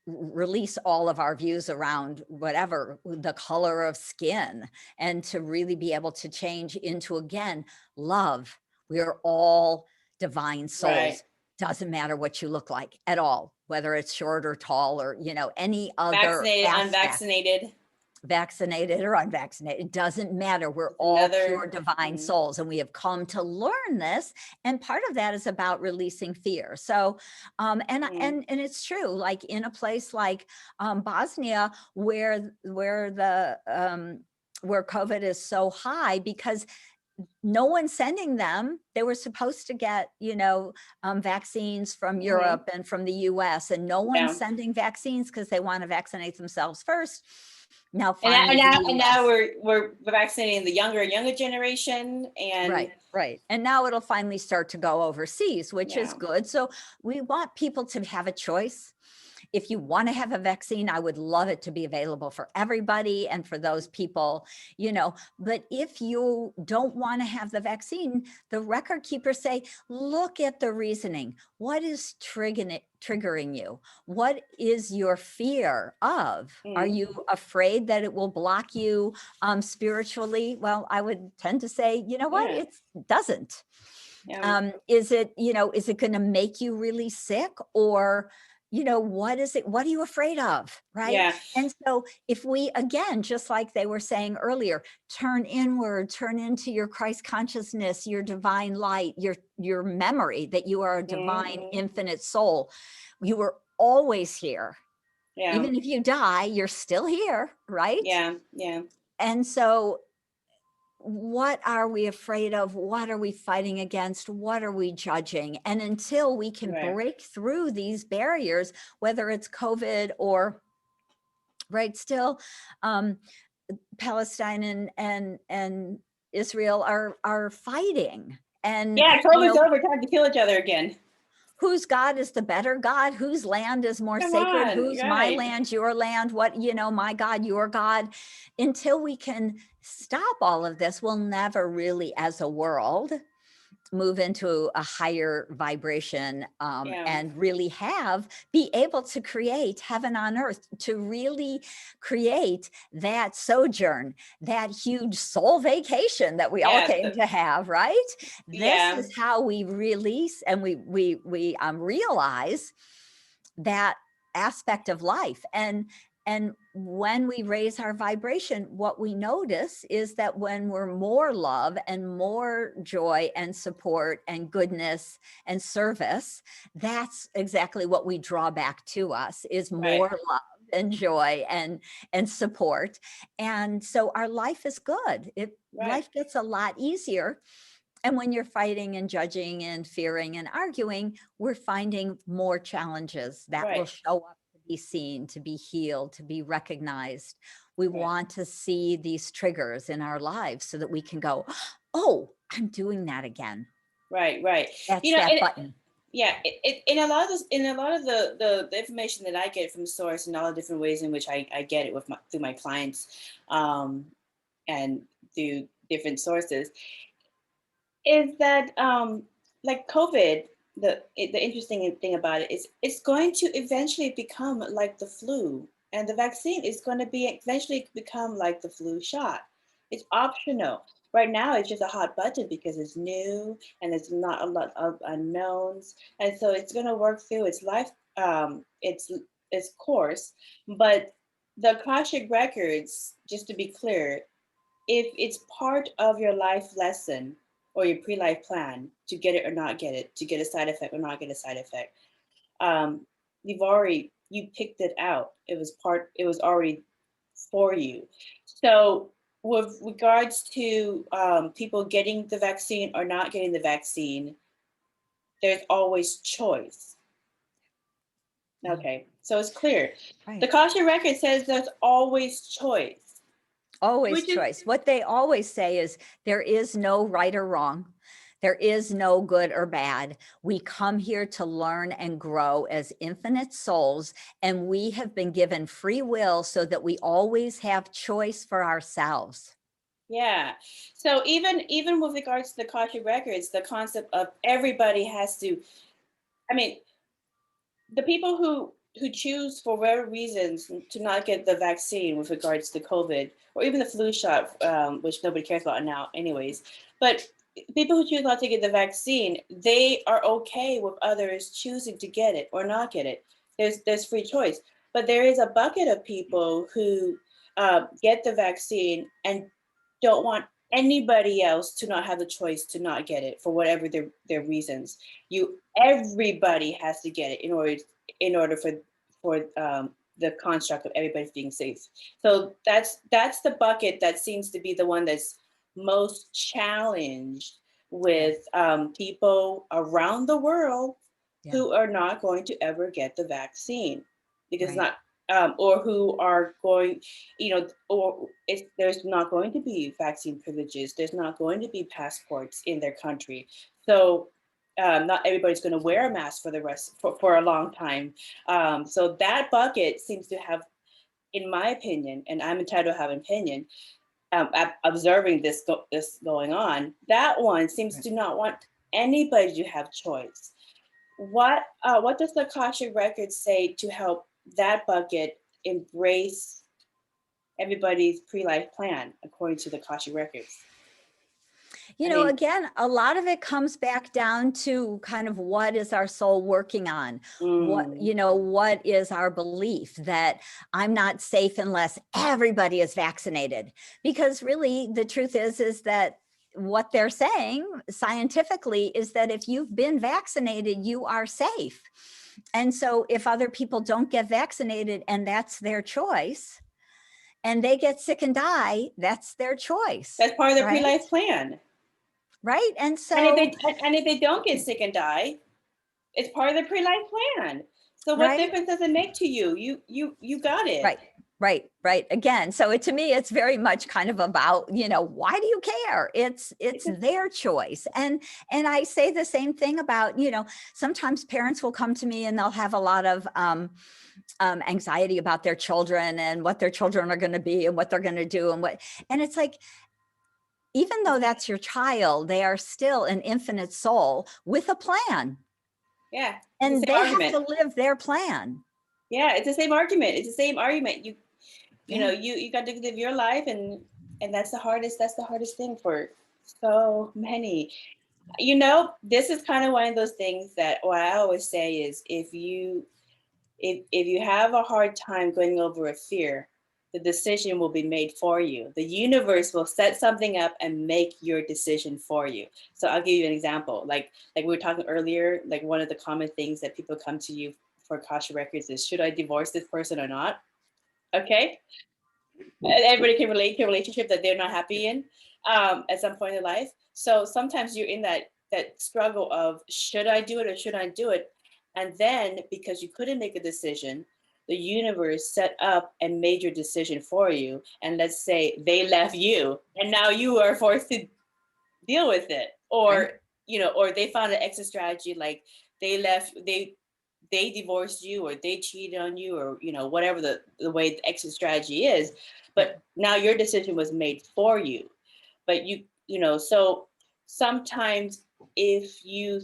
release all of our views around whatever the color of skin, and to really be able to change into, again, love. We are all divine souls. Doesn't matter what you look like at all, whether it's short or tall or any other vaccinated, aspect. unvaccinated, vaccinated or unvaccinated, it doesn't matter. We're all pure divine souls, and we have come to learn this. And part of that is about releasing fear. So, and it's true, like in a place like Bosnia, where COVID is so high, because no one's sending them. They were supposed to get, vaccines from Europe and from the US, and no one's sending vaccines because they want to vaccinate themselves first. Now, finally, and now we're vaccinating the younger generation, and right. And now it'll finally start to go overseas, which is good. So we want people to have a choice. If you want to have a vaccine, I would love it to be available for everybody and for those people, but if you don't want to have the vaccine, the record keepers say, look at the reasoning. What is triggering you? What is your fear of? Are you afraid that it will block you spiritually? Well, I would tend to say, what? It doesn't. Is it going to make you really sick, or what is it? What are you afraid of? Right. Yeah. And so if we, again, just like they were saying earlier, turn inward, turn into your Christ consciousness, your divine light, your memory that you are a divine infinite soul. You were always here. Yeah. Even if you die, you're still here. Right. Yeah. Yeah. And so what are we afraid of? What are we fighting against? What are we judging? And until we can break through these barriers, whether it's COVID or still Palestine and Israel are fighting. And COVID's over, time to kill each other again. Whose God is the better God? Whose land is more sacred? Who's my land, your land? What, my God, your God? Until we can stop all of this, we'll never really, as a world, move into a higher vibration and really be able to create heaven on earth, to really create that sojourn, that huge soul vacation that we all came to have, right? This is how we release and we realize that aspect of life. And when we raise our vibration, what we notice is that when we're more love and more joy and support and goodness and service, that's exactly what we draw back to us, is more love and joy and support. And so our life is good. Life gets a lot easier. And when you're fighting and judging and fearing and arguing, we're finding more challenges that will show up, be seen, to be healed, to be recognized. We want to see these triggers in our lives so that we can go, oh, I'm doing that again. Right. That's that button. Yeah, in a lot of the information that I get from source, and all the different ways in which I get it through my clients, and through different sources, is that like COVID. The interesting thing about it is it's going to eventually become like the flu, and the vaccine is going to eventually become like the flu shot. It's optional. Right now, it's just a hot button because it's new and there's not a lot of unknowns, and so it's going to work through its life, its course. But the Akashic Records, just to be clear, if it's part of your life lesson or your pre-life plan to get it or not get it, to get a side effect or not get a side effect, um, you picked it out. It was already for you. So with regards to people getting the vaccine or not getting the vaccine, there's always choice. Okay, so it's clear. Right. The Akashic Record says there's always choice. Always choice. What they always say is there is no right or wrong. There is no good or bad. We come here to learn and grow as infinite souls, and we have been given free will so that we always have choice for ourselves. Yeah. So even with regards to the Akashic Records, the concept of everybody has to, I mean, the people who choose for whatever reasons to not get the vaccine with regards to COVID or even the flu shot, which nobody cares about now, anyways. But people who choose not to get the vaccine, they are okay with others choosing to get it or not get it. There's free choice. But there is a bucket of people who get the vaccine and don't want anybody else to not have the choice to not get it for whatever their reasons. Everybody has to get it in order for the construct of everybody being safe. So that's the bucket that seems to be the one that's most challenged with people around the world who are not going to ever get the vaccine because not or who are going, or there's not going to be vaccine privileges. There's not going to be passports in their country. So not everybody's going to wear a mask for the rest for a long time. So that bucket seems to have, in my opinion, and I'm entitled to have an opinion, observing this going on, that one seems to not want anybody to have choice. What does the Akashic Records say to help that bucket embrace everybody's pre-life plan according to the Akashic Records? Again, a lot of it comes back down to kind of what is our soul working on? What is our belief that I'm not safe unless everybody is vaccinated? Because really the truth is that what they're saying scientifically is that if you've been vaccinated, you are safe. And so if other people don't get vaccinated and that's their choice, and they get sick and die, that's their choice. That's part of their pre-life plan. Right. And so and if they don't get sick and die, it's part of the pre-life plan. So what difference does it make to you? You got it. Right. Again, so to me, it's very much kind of about, why do you care? It's their choice. And I say the same thing about, sometimes parents will come to me and they'll have a lot of anxiety about their children and what their children are going to be and what they're going to do and it's like, even though that's your child, they are still an infinite soul with a plan. Yeah. And they have to live their plan. Yeah, it's the same argument. You got to live your life and that's the hardest thing for so many. This is kind of one of those things that what I always say is if you have a hard time going over a fear, the decision will be made for you. The universe will set something up and make your decision for you. So I'll give you an example. Like we were talking earlier, like one of the common things that people come to you for Akashic Records is, should I divorce this person or not? Okay. Everybody can relate to a relationship that they're not happy in at some point in life. So sometimes you're in that struggle of, should I do it or should I do it? And then because you couldn't make a decision, the universe set up and made your decision for you. And let's say they left you and now you are forced to deal with it. Or, or they found an exit strategy, like they divorced you or they cheated on you or, whatever the way the exit strategy is. But now your decision was made for you. But so sometimes if you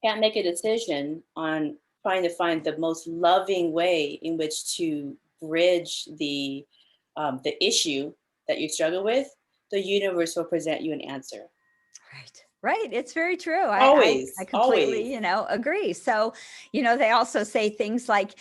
can't make a decision on trying to find the most loving way in which to bridge the issue that you struggle with, the universe will present you an answer. Right. Right. It's very true. Always, I completely, always. Agree. So, they also say things like,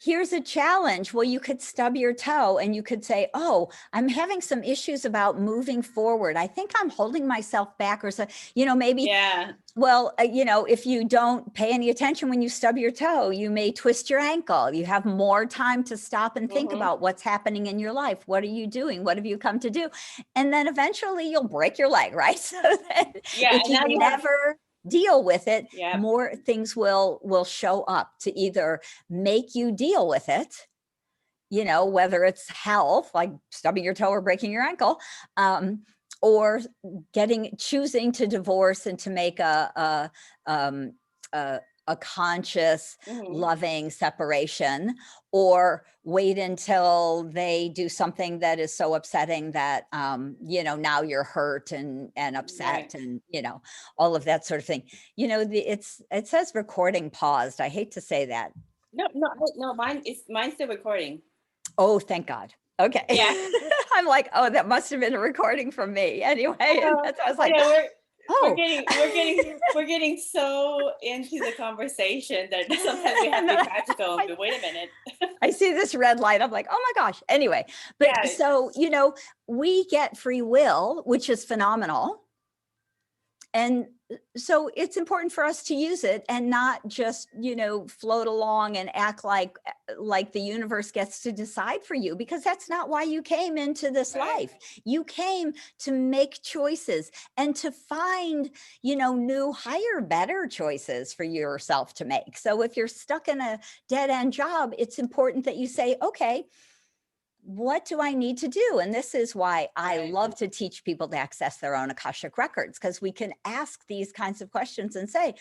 here's a challenge. Well, you could stub your toe and you could say, oh, I'm having some issues about moving forward. I think I'm holding myself back, or so, maybe. Yeah. Well, if you don't pay any attention when you stub your toe, you may twist your ankle. You have more time to stop and think about what's happening in your life. What are you doing? What have you come to do? And then eventually you'll break your leg, right? So then if you never deal with it, more things will show up to either make you deal with it, whether it's health, like stubbing your toe or breaking your ankle, or choosing to divorce and to make a conscious, loving separation, or wait until they do something that is so upsetting that, now you're hurt and upset, and, all of that sort of thing. It says recording paused. I hate to say that. No, mine's still recording. Oh, thank God. Okay. Yeah. I'm like, oh, that must have been a recording from me anyway. And that's why I was like, we're getting so into the conversation that sometimes we have to be practical. But wait a minute. I see this red light. I'm like, oh my gosh. Anyway, but so, we get free will, which is phenomenal. And so it's important for us to use it and not just, float along and act like the universe gets to decide for you, because that's not why you came into this life. You came to make choices and to find, new, higher, better choices for yourself to make. So if you're stuck in a dead end job, it's important that you say, okay, what do I need to do? And this is why I love to teach people to access their own Akashic Records, because we can ask these kinds of questions and say,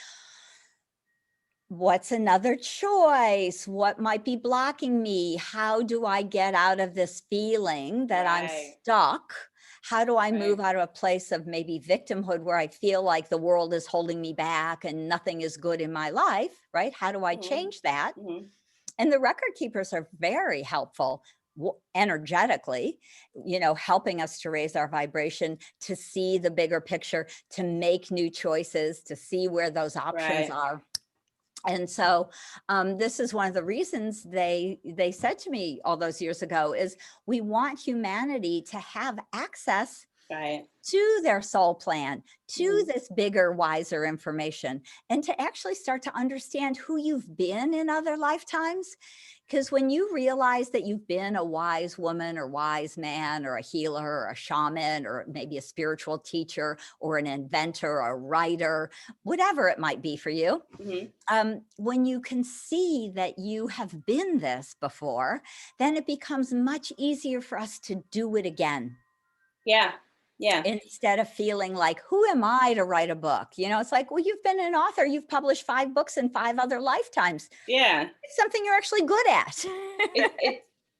what's another choice? What might be blocking me? How do I get out of this feeling that I'm stuck? How do I move out of a place of maybe victimhood where I feel like the world is holding me back and nothing is good in my life, right? How do I change that? And the record keepers are very helpful energetically, helping us to raise our vibration, to see the bigger picture, to make new choices, to see where those options are. And so this is one of the reasons they said to me all those years ago is we want humanity to have access to their soul plan, to this bigger, wiser information, and to actually start to understand who you've been in other lifetimes. Because when you realize that you've been a wise woman or wise man or a healer or a shaman or maybe a spiritual teacher or an inventor or a writer, whatever it might be for you, when you can see that you have been this before, then it becomes much easier for us to do it again. Yeah. Instead of feeling like, who am I to write a book? It's like, well, you've been an author. You've published 5 books in 5 other lifetimes. Yeah. It's something you're actually good at.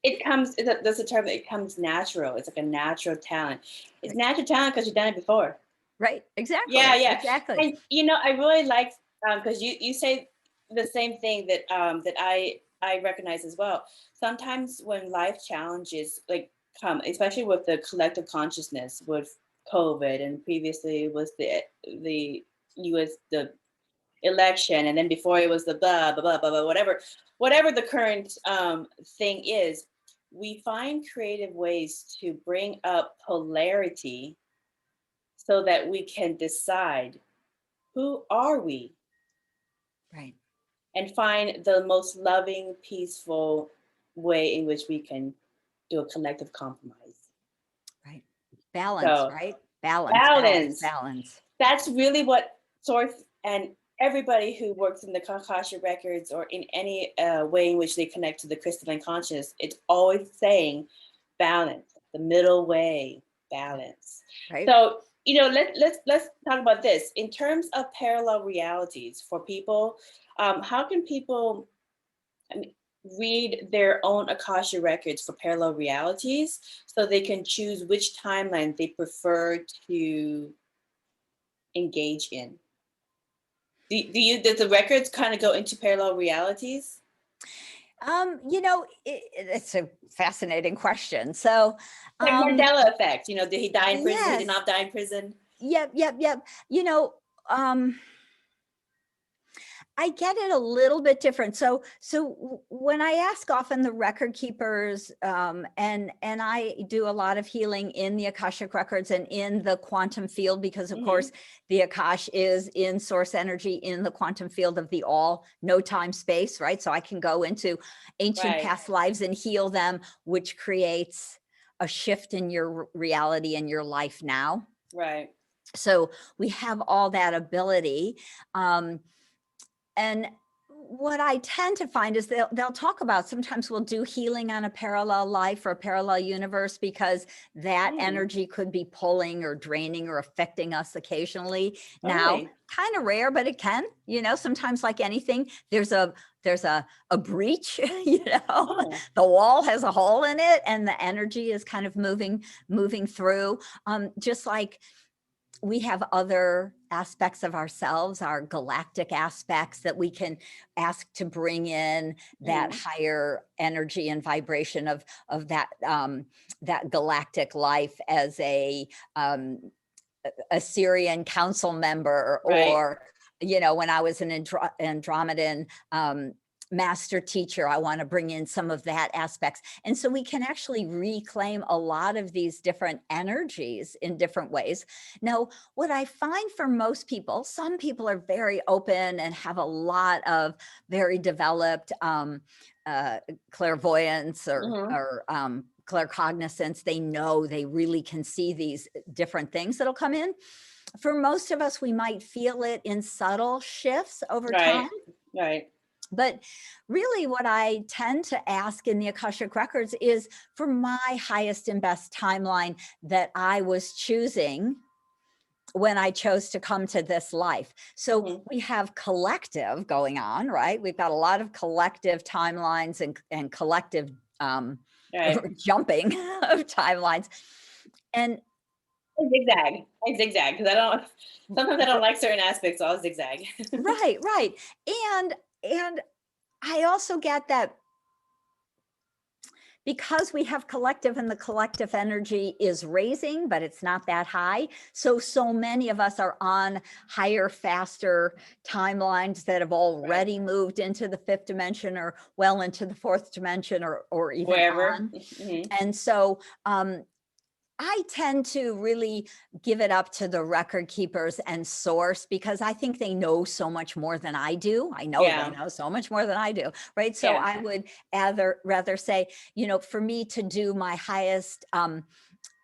It comes, that's a term, it comes natural. It's like a natural talent. It's natural talent because you've done it before. Right. Exactly. Yeah. Exactly. And, I really like, because you say the same thing that that I recognize as well. Sometimes when life challenges come, especially with the collective consciousness with COVID, and previously was the US the election, and then before it was the blah blah blah blah, blah whatever the current thing is, we find creative ways to bring up polarity so that we can decide who are we, right, and find the most loving, peaceful way in which we can do a collective compromise. Right. Balance, So, right? Balance. That's really what Source and everybody who works in the Akashic Records or in any way in which they connect to the crystalline consciousness, it's always saying balance, the middle way, balance. Right. So, let's talk about this in terms of parallel realities for people. How can people read their own Akashic Records for parallel realities so they can choose which timeline they prefer to engage in? Does the records kind of go into parallel realities? It's a fascinating question. So, Like Mandela effect, did he die in prison? He did yes, not die in prison. yep. I get it a little bit different. So when I ask often the record keepers, and I do a lot of healing in the Akashic Records and in the quantum field, because of course the Akash is in source energy in the quantum field of the all, no time, space, right? So I can go into ancient past lives and heal them, which creates a shift in your reality and your life now. Right. So we have all that ability. And what I tend to find is they'll talk about, sometimes we'll do healing on a parallel life or a parallel universe because that energy could be pulling or draining or affecting us occasionally. Now, kind of rare, but it can, sometimes, like anything, there's a breach, the wall has a hole in it and the energy is kind of moving through, just like we have other aspects of ourselves, our galactic aspects, that we can ask to bring in that higher energy and vibration of that that galactic life as a Assyrian council member, or when I was an Andromedan master teacher, I want to bring in some of that aspects. And so we can actually reclaim a lot of these different energies in different ways. Now, what I find for most people, some people are very open and have a lot of very developed clairvoyance or claircognizance. They really can see these different things that'll come in. For most of us, we might feel it in subtle shifts over time. Right. But really what I tend to ask in the Akashic Records is for my highest and best timeline that I was choosing when I chose to come to this life. So we have collective going on, right? We've got a lot of collective timelines and collective jumping of timelines. And I zigzag because sometimes I don't like certain aspects, so I'll zigzag. Right. And I also get that because we have collective and the collective energy is raising, but it's not that high. So many of us are on higher, faster timelines that have already moved into the fifth dimension or well into the fourth dimension or even wherever. on. And so, I tend to really give it up to the record keepers and source, because I think they know so much more than I do. I know they know so much more than I do, right? So I would rather say, for me to do my highest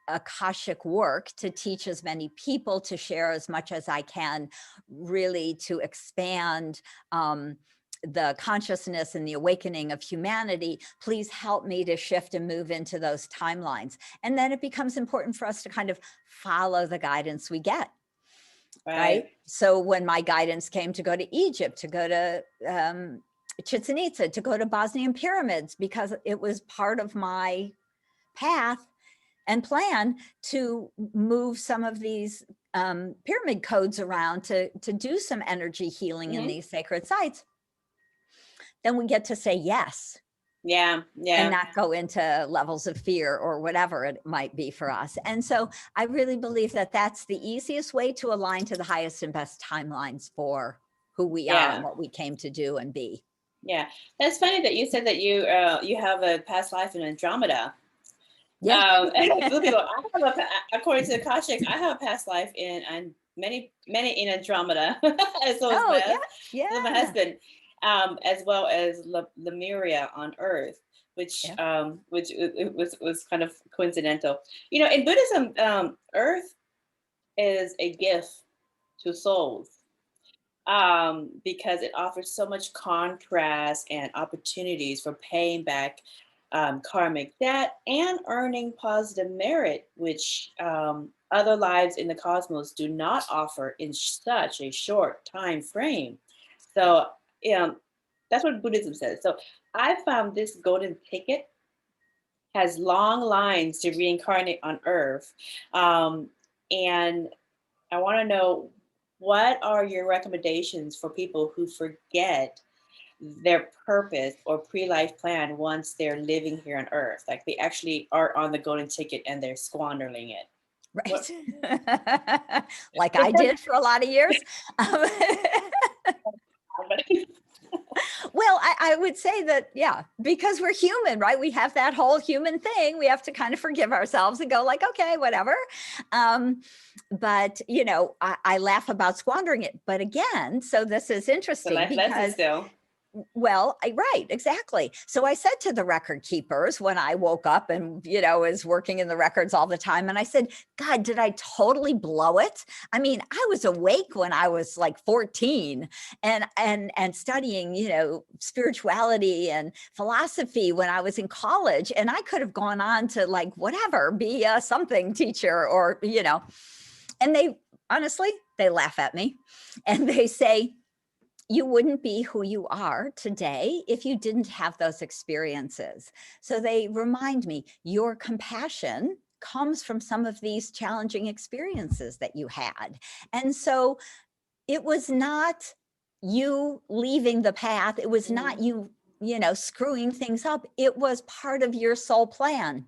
Akashic work, to teach as many people, to share as much as I can, really to expand the consciousness and the awakening of humanity, please help me to shift and move into those timelines. And then it becomes important for us to kind of follow the guidance we get. Right. So when my guidance came to go to Egypt, to go to Chichen Itza, to go to Bosnian pyramids, because it was part of my path and plan to move some of these pyramid codes around to do some energy healing in these sacred sites, then we get to say yes. And not go into levels of fear or whatever it might be for us. And so I really believe that that's the easiest way to align to the highest and best timelines for who we are and what we came to do and be. Yeah, that's funny that you said that you have a past life in Andromeda. According to the Akashic, I have a past life in many in Andromeda. So my husband, as well as Lemuria on Earth, which was kind of coincidental. In Buddhism, Earth is a gift to souls. Because it offers so much contrast and opportunities for paying back karmic debt and earning positive merit, which other lives in the cosmos do not offer in such a short time frame. So that's what Buddhism says. So I found this golden ticket has long lines to reincarnate on Earth. And I want to know, what are your recommendations for people who forget their purpose or pre-life plan once they're living here on Earth. Like they actually are on the golden ticket and they're squandering it. Right. Like I did for a lot of years. Well, I would say that, yeah, because we're human, right? We have that whole human thing. We have to kind of forgive ourselves and go like, okay, whatever. But, you know, I laugh about squandering it. But again, so this is interesting life lesson because still. well, right, exactly. So I said to the record keepers when I woke up and, you know, was working in the records all the time, and I said, God, did I totally blow it? I mean, I was awake when I was like 14 and studying, you know, spirituality and philosophy when I was in college. And I could have gone on to like whatever, be a something teacher or, you know, and they honestly, they laugh at me and they say, you wouldn't be who you are today if you didn't have those experiences. So they remind me, your compassion comes from some of these challenging experiences that you had. And so it was not you leaving the path. It was not you, you know, screwing things up. It was part of your soul plan.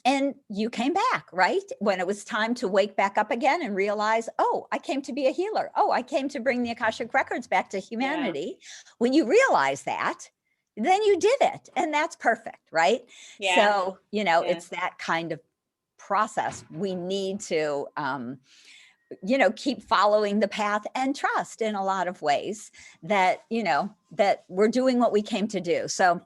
And you came back, right? When it was time to wake back up again and realize, oh, I came to be a healer. Oh, I came to bring the Akashic Records back to humanity. Yeah. When you realize that, then you did it. And that's perfect, right? Yeah. So, you know, it's that kind of process. We need to, you know, keep following the path and trust in a lot of ways that, you know, that we're doing what we came to do. So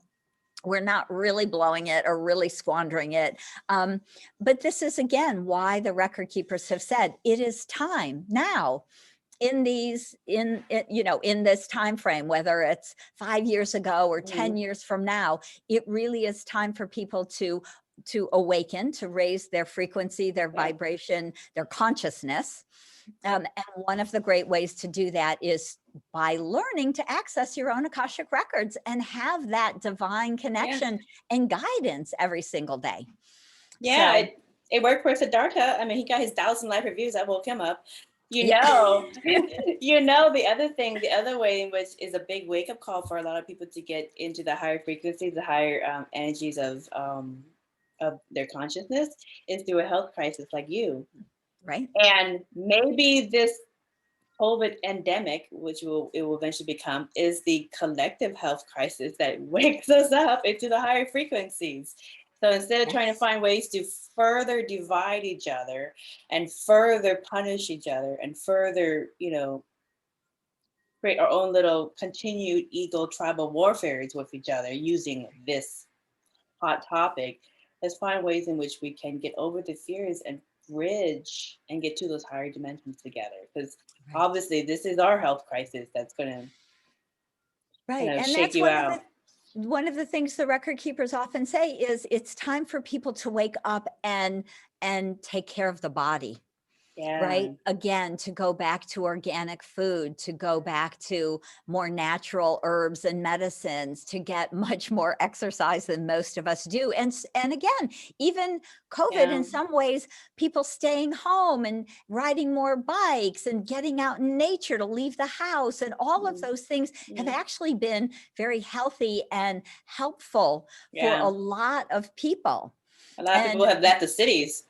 we're not really blowing it or really squandering it. But this is, again, why the record keepers have said it is time now in these, you know, in this time frame, whether it's 5 years ago or 10 years from now, it really is time for people to awaken, to raise their frequency, their vibration, their consciousness. And one of the great ways to do that is by learning to access your own Akashic Records and have that divine connection and guidance every single day. Yeah, so, it worked for Siddhartha. I mean, he got his 1,000 life reviews. I woke him up. You know, you know, the other thing, the other way in which is a big wake-up call for a lot of people to get into the higher frequencies, the higher energies of their consciousness is through a health crisis like you. Right. And maybe this COVID endemic, which it will eventually become, is the collective health crisis that wakes us up into the higher frequencies. So instead of trying to find ways to further divide each other and further punish each other and further, you know, create our own little continued ego tribal warfares with each other using this hot topic, let's find ways in which we can get over the fears and bridge and get to those higher dimensions together. Because obviously this is our health crisis that's going to shake you out. One of the things the record keepers often say is it's time for people to wake up and take care of the body. Right. Again, to go back to organic food, to go back to more natural herbs and medicines, to get much more exercise than most of us do. And again, even COVID, in some ways, people staying home and riding more bikes and getting out in nature to leave the house. And all of those things have actually been very healthy and helpful for a lot of people. A lot of people have left the cities.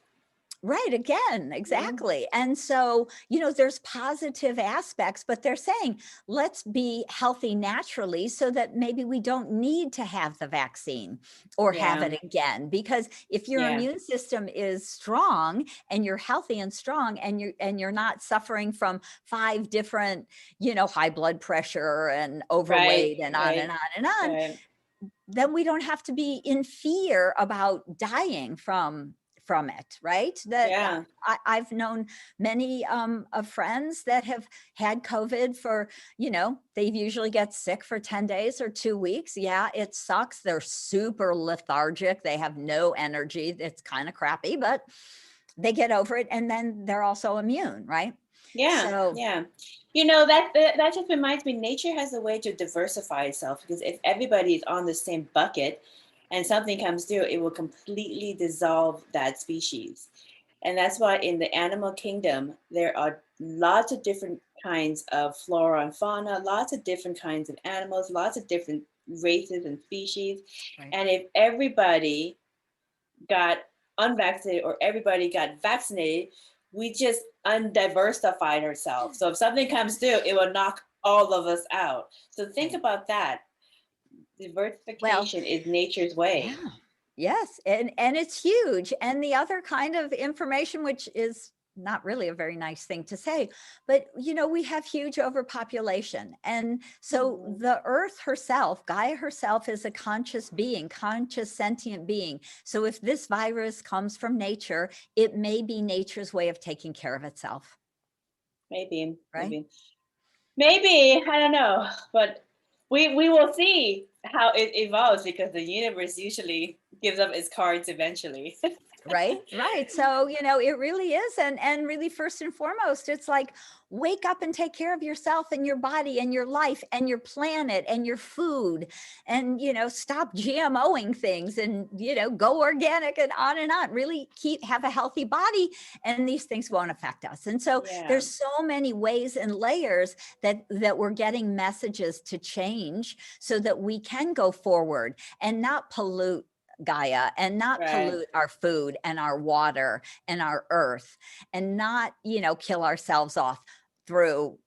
Right. Again, exactly. And so, you know, there's positive aspects, but they're saying, let's be healthy naturally so that maybe we don't need to have the vaccine or have it again. Because if your immune system is strong and you're healthy and strong and you're not suffering from 5 different, you know, high blood pressure and overweight and on and on and on, then we don't have to be in fear about dying from it, right? That I've known many of friends that have had COVID for, you know, they usually get sick for 10 days or 2 weeks. Yeah, it sucks. They're super lethargic. They have no energy. It's kind of crappy, but they get over it. And then they're also immune, right? You know, that just reminds me, nature has a way to diversify itself, because if everybody is on the same bucket and something comes through, it will completely dissolve that species. And that's why in the animal kingdom, there are lots of different kinds of flora and fauna, lots of different kinds of animals, lots of different races and species. Right. And if everybody got unvaccinated or everybody got vaccinated, we just undiversified ourselves. So if something comes through, it will knock all of us out. So think Right. about that. Well, Diversification is nature's way. yeah. Yes, and it's huge. And the other kind of information, which is not really a very nice thing to say, but we have huge overpopulation. And so Mhm. the earth herself, Gaia herself, is a conscious being, conscious sentient being. So if this virus comes from nature, it may be nature's way of taking care of itself, Maybe, right? maybe, I don't know, but we will see how it evolves because the universe usually gives up its cards eventually. Right. So, it really is. And really, first and foremost, it's like, wake up and take care of yourself and your body and your life and your planet and your food, and, stop GMOing things, and, go organic, and on. Really have a healthy body, and these things won't affect us. And so Yeah, there's so many ways and layers that we're getting messages to change so that we can go forward and not pollute Gaia, and not right. pollute our food and our water and our earth, and not, kill ourselves off through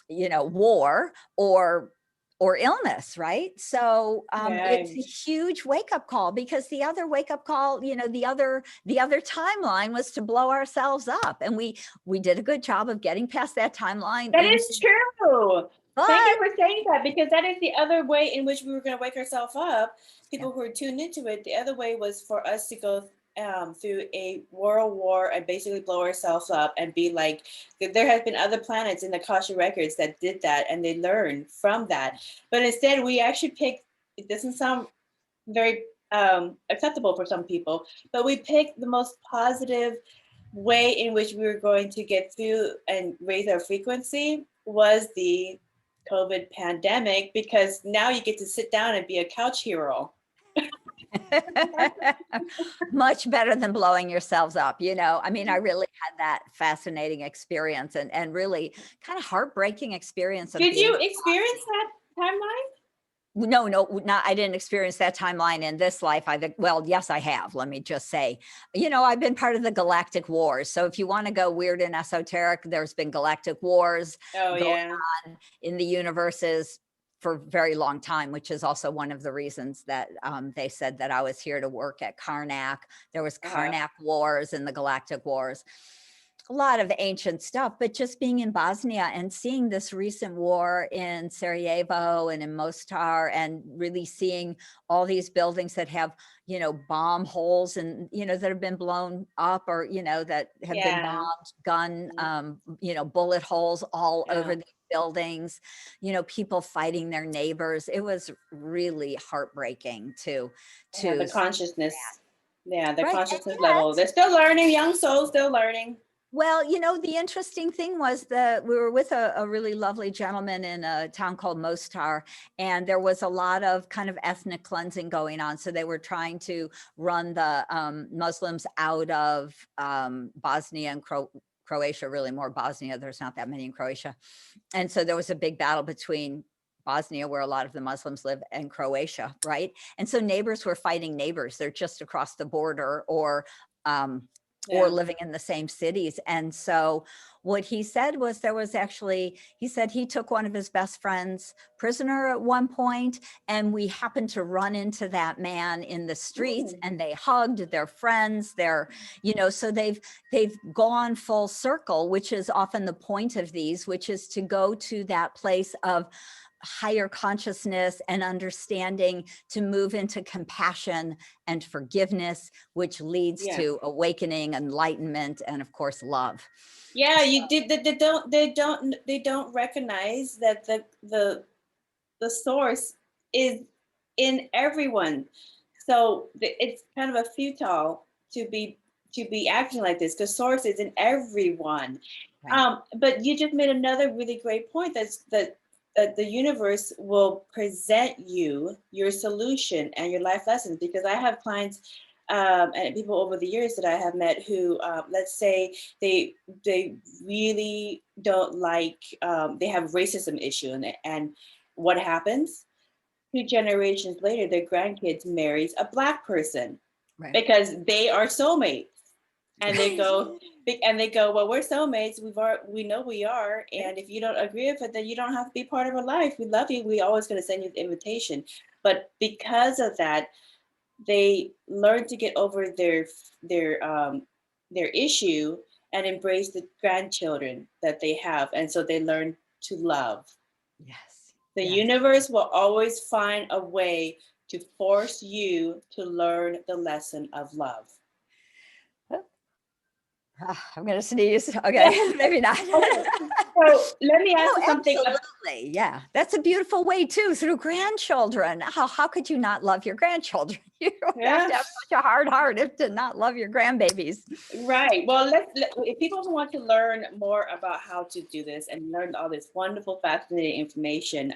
war or illness, right? So it's Right. a huge wake-up call, because the other wake-up call, the other timeline was to blow ourselves up, and we did a good job of getting past that timeline That into, is true. Thank you but for saying that, because that is the other way in which we were going to wake ourselves up. yeah. People who are tuned into it, the other way was for us to go through a world war and basically blow ourselves up and be like, there has been other planets in the Akashic Records that did that and they learned from that. But instead, we actually picked, it doesn't sound very acceptable for some people, but we picked the most positive way in which we were going to get through and raise our frequency was the COVID pandemic, because now you get to sit down and be a couch hero. Much better than blowing yourselves up. I mean, I really had that fascinating experience, and really kind of heartbreaking experience of Did you being. experience that timeline? No, I didn't experience that timeline in this life. Well, yes, I have. Let me just say, I've been part of the galactic wars. So if you want to go weird and esoteric, there's been galactic wars Oh, going yeah. on in the universes for a very long time, which is also one of the reasons that they said that I was here to work at Karnak. There was Uh-huh. Karnak wars and the galactic wars, a lot of ancient stuff. But just being in Bosnia and seeing this recent war in Sarajevo and in Mostar, and really seeing all these buildings that have, bomb holes, and, that have been blown up, or, that have been Yeah. bombed, bullet holes all Yeah. over the buildings, people fighting their neighbors. It was really heartbreaking to Yeah, the see consciousness. Yeah, the that. Right. consciousness level. They're still learning, young souls still learning. Well, the interesting thing was that we were with a really lovely gentleman in a town called Mostar, and there was a lot of kind of ethnic cleansing going on. So they were trying to run the Muslims out of Bosnia and Croatia, really more Bosnia. There's not that many in Croatia. And so there was a big battle between Bosnia, where a lot of the Muslims live, and Croatia, right? And so neighbors were fighting neighbors. They're just across the border, or Yeah. living in the same cities. And so what he said was, he said he took one of his best friends prisoner at one point, and we happened to run into that man in the streets, Ooh. and they hugged their friends. So they've gone full circle, which is often the point of these, which is to go to that place of higher consciousness and understanding, to move into compassion and forgiveness, which leads Yeah. to awakening, enlightenment, and of course, love. Yeah, you did. They don't recognize that the source is in everyone. So it's kind of a futile to be acting like this, because source is in everyone. Right. But you just made another really great point. That the universe will present you your solution and your life lessons. Because I have clients and people over the years that I have met who, let's say, they really don't like, they have racism issue, and what happens? 2 generations later, their grandkids marries a Black person Right. because they are soulmates, and they go. Well, we're soulmates. We know we are, and if you don't agree with it, then you don't have to be part of our life. We love you. We always going to send you the invitation. But because of that, they learn to get over their issue and embrace the grandchildren that they have, and so they learn to love. Yes. The Yes. universe will always find a way to force you to learn the lesson of love. I'm going to sneeze. Okay, maybe not. Okay. So let me ask Oh, you something. absolutely. Yeah, that's a beautiful way too, through grandchildren. How could you not love your grandchildren? You don't have to have such a hard heart if to not love your grandbabies. Right. Well, if people want to learn more about how to do this and learn all this wonderful, fascinating information,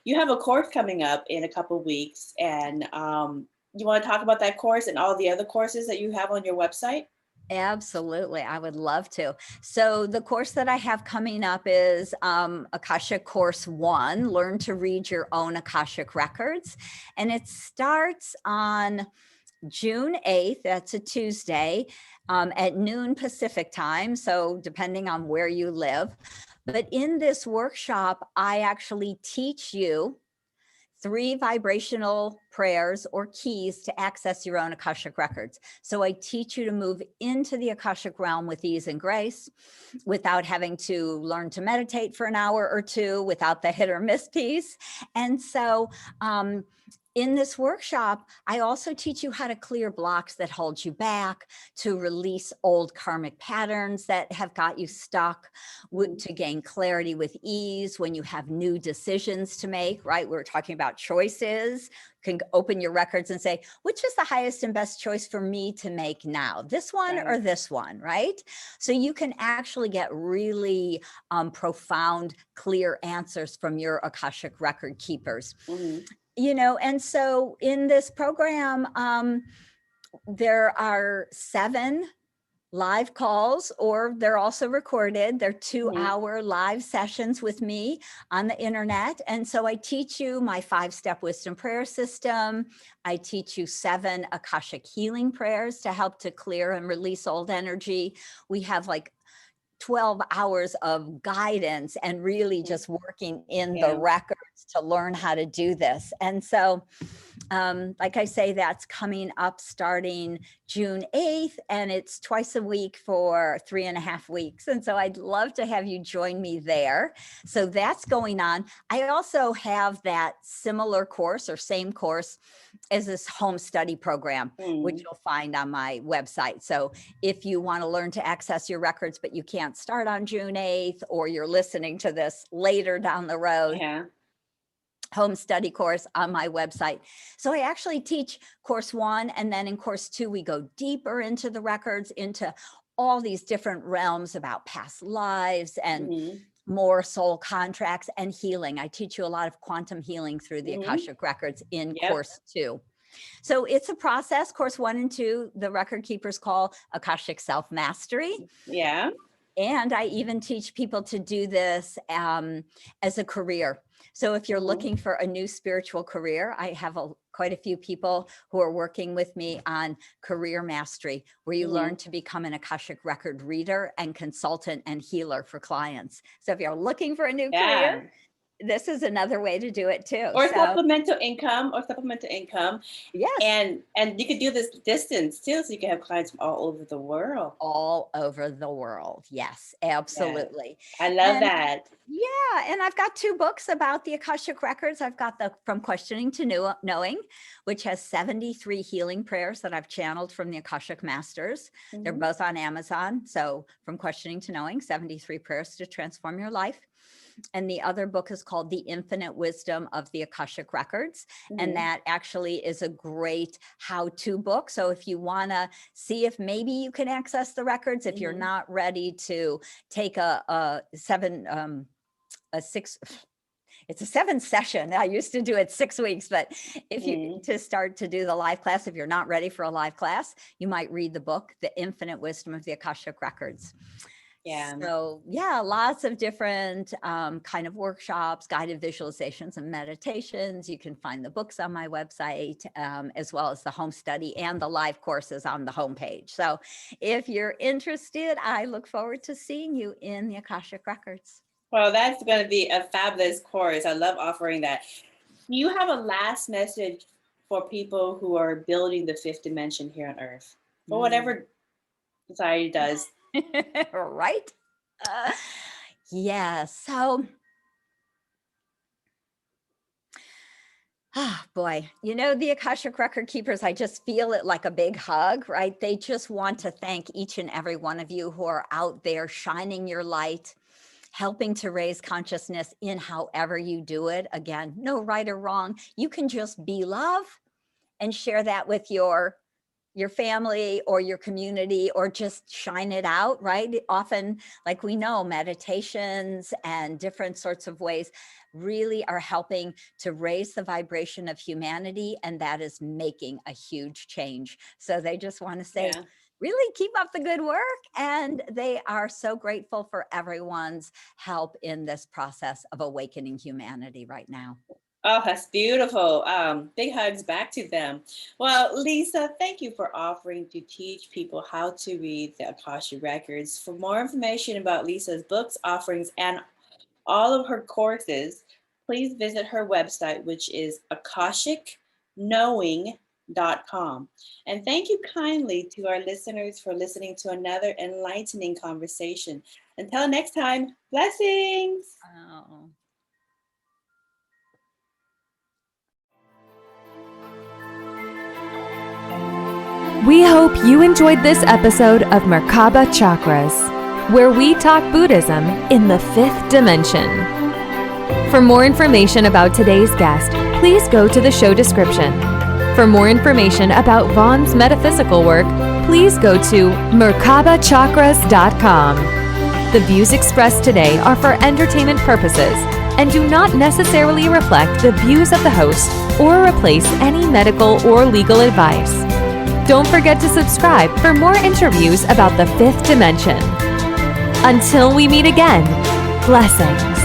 you have a course coming up in a couple of weeks, and you want to talk about that course and all the other courses that you have on your website? Absolutely. I would love to. So the course that I have coming up is Akashic Course 1, Learn to Read Your Own Akashic Records. And it starts on June 8th, that's a Tuesday, at noon Pacific time. So depending on where you live. But in this workshop, I actually teach you 3 vibrational prayers or keys to access your own Akashic records. So I teach you to move into the Akashic realm with ease and grace without having to learn to meditate for an hour or two, without the hit or miss piece. And so in this workshop, I also teach you how to clear blocks that hold you back, to release old karmic patterns that have got you stuck, to gain clarity with ease when you have new decisions to make, right? We're talking about choices. You can open your records and say, which is the highest and best choice for me to make now? This one or this one, right? So you can actually get really profound, clear answers from your Akashic record keepers. And so in this program, there are 7 live calls, or they're also recorded. They're 2-hour live sessions with me on the internet. And so I teach you my 5-step wisdom prayer system. I teach you 7 Akashic healing prayers to help to clear and release old energy. We have like 12 hours of guidance and really just working in the records to learn how to do this. And so, like I say, that's coming up starting June 8th, and it's twice a week for 3.5 weeks. And so I'd love to have you join me there. So that's going on. I also have that similar course or same course as this home study program, which you'll find on my website. So if you want to learn to access your records, but you can't start on June 8th, or you're listening to this later down the road, home study course on my website. So I actually teach course 1, and then in course 2, we go deeper into the records, into all these different realms about past lives and more soul contracts and healing. I teach you a lot of quantum healing through the Akashic records in course 2. So it's a process. Course 1 and 2, the record keepers call Akashic Self-Mastery. And I even teach people to do this as a career. So if you're looking for a new spiritual career, I have quite a few people who are working with me on career mastery, where you learn to become an Akashic record reader and consultant and healer for clients. So if you're looking for a new career, this is another way to do it too. Or supplemental income. Yes. And you could do this distance too, so you can have clients from all over the world. All over the world. Yes, absolutely. I love that. Yeah. And I've got 2 books about the Akashic records. I've got the From Questioning to Knowing, which has 73 healing prayers that I've channeled from the Akashic Masters. They're both on Amazon. So From Questioning to Knowing, 73 prayers to transform your life. And the other book is called The Infinite Wisdom of the Akashic Records. And that actually is a great how-to book. So if you want to see if maybe you can access the records, if you're not it's a 7-session. I used to do it 6 weeks, but if you to start to do the live class, if you're not ready for a live class, you might read the book, The Infinite Wisdom of the Akashic Records. Yeah. So yeah, lots of different kind of workshops, guided visualizations and meditations. You can find the books on my website, as well as the home study and the live courses on the homepage. So if you're interested, I look forward to seeing you in the Akashic Records. Well, that's going to be a fabulous course. I love offering that. Do you have a last message for people who are building the fifth dimension here on Earth? For whatever society does. Right? Yeah. So, boy, the Akashic Record Keepers, I just feel it like a big hug, right? They just want to thank each and every one of you who are out there shining your light, helping to raise consciousness in however you do it. Again, no right or wrong. You can just be love and share that with your family or your community, or just shine it out, right? Often, like we know, meditations and different sorts of ways really are helping to raise the vibration of humanity, and that is making a huge change. So they just want to say, really keep up the good work. And they are so grateful for everyone's help in this process of awakening humanity right now. Oh, that's beautiful. Big hugs back to them. Well, Lisa, thank you for offering to teach people how to read the Akashic Records. For more information about Lisa's books, offerings, and all of her courses, please visit her website, which is akashicknowing.com. And thank you kindly to our listeners for listening to another enlightening conversation. Until next time, blessings. Oh. We hope you enjoyed this episode of Merkaba Chakras, where we talk Buddhism in the fifth dimension. For more information about today's guest, please go to the show description. For more information about Vaughn's metaphysical work, please go to merkabachakras.com. The views expressed today are for entertainment purposes and do not necessarily reflect the views of the host or replace any medical or legal advice. Don't forget to subscribe for more interviews about the fifth dimension. Until we meet again, blessings.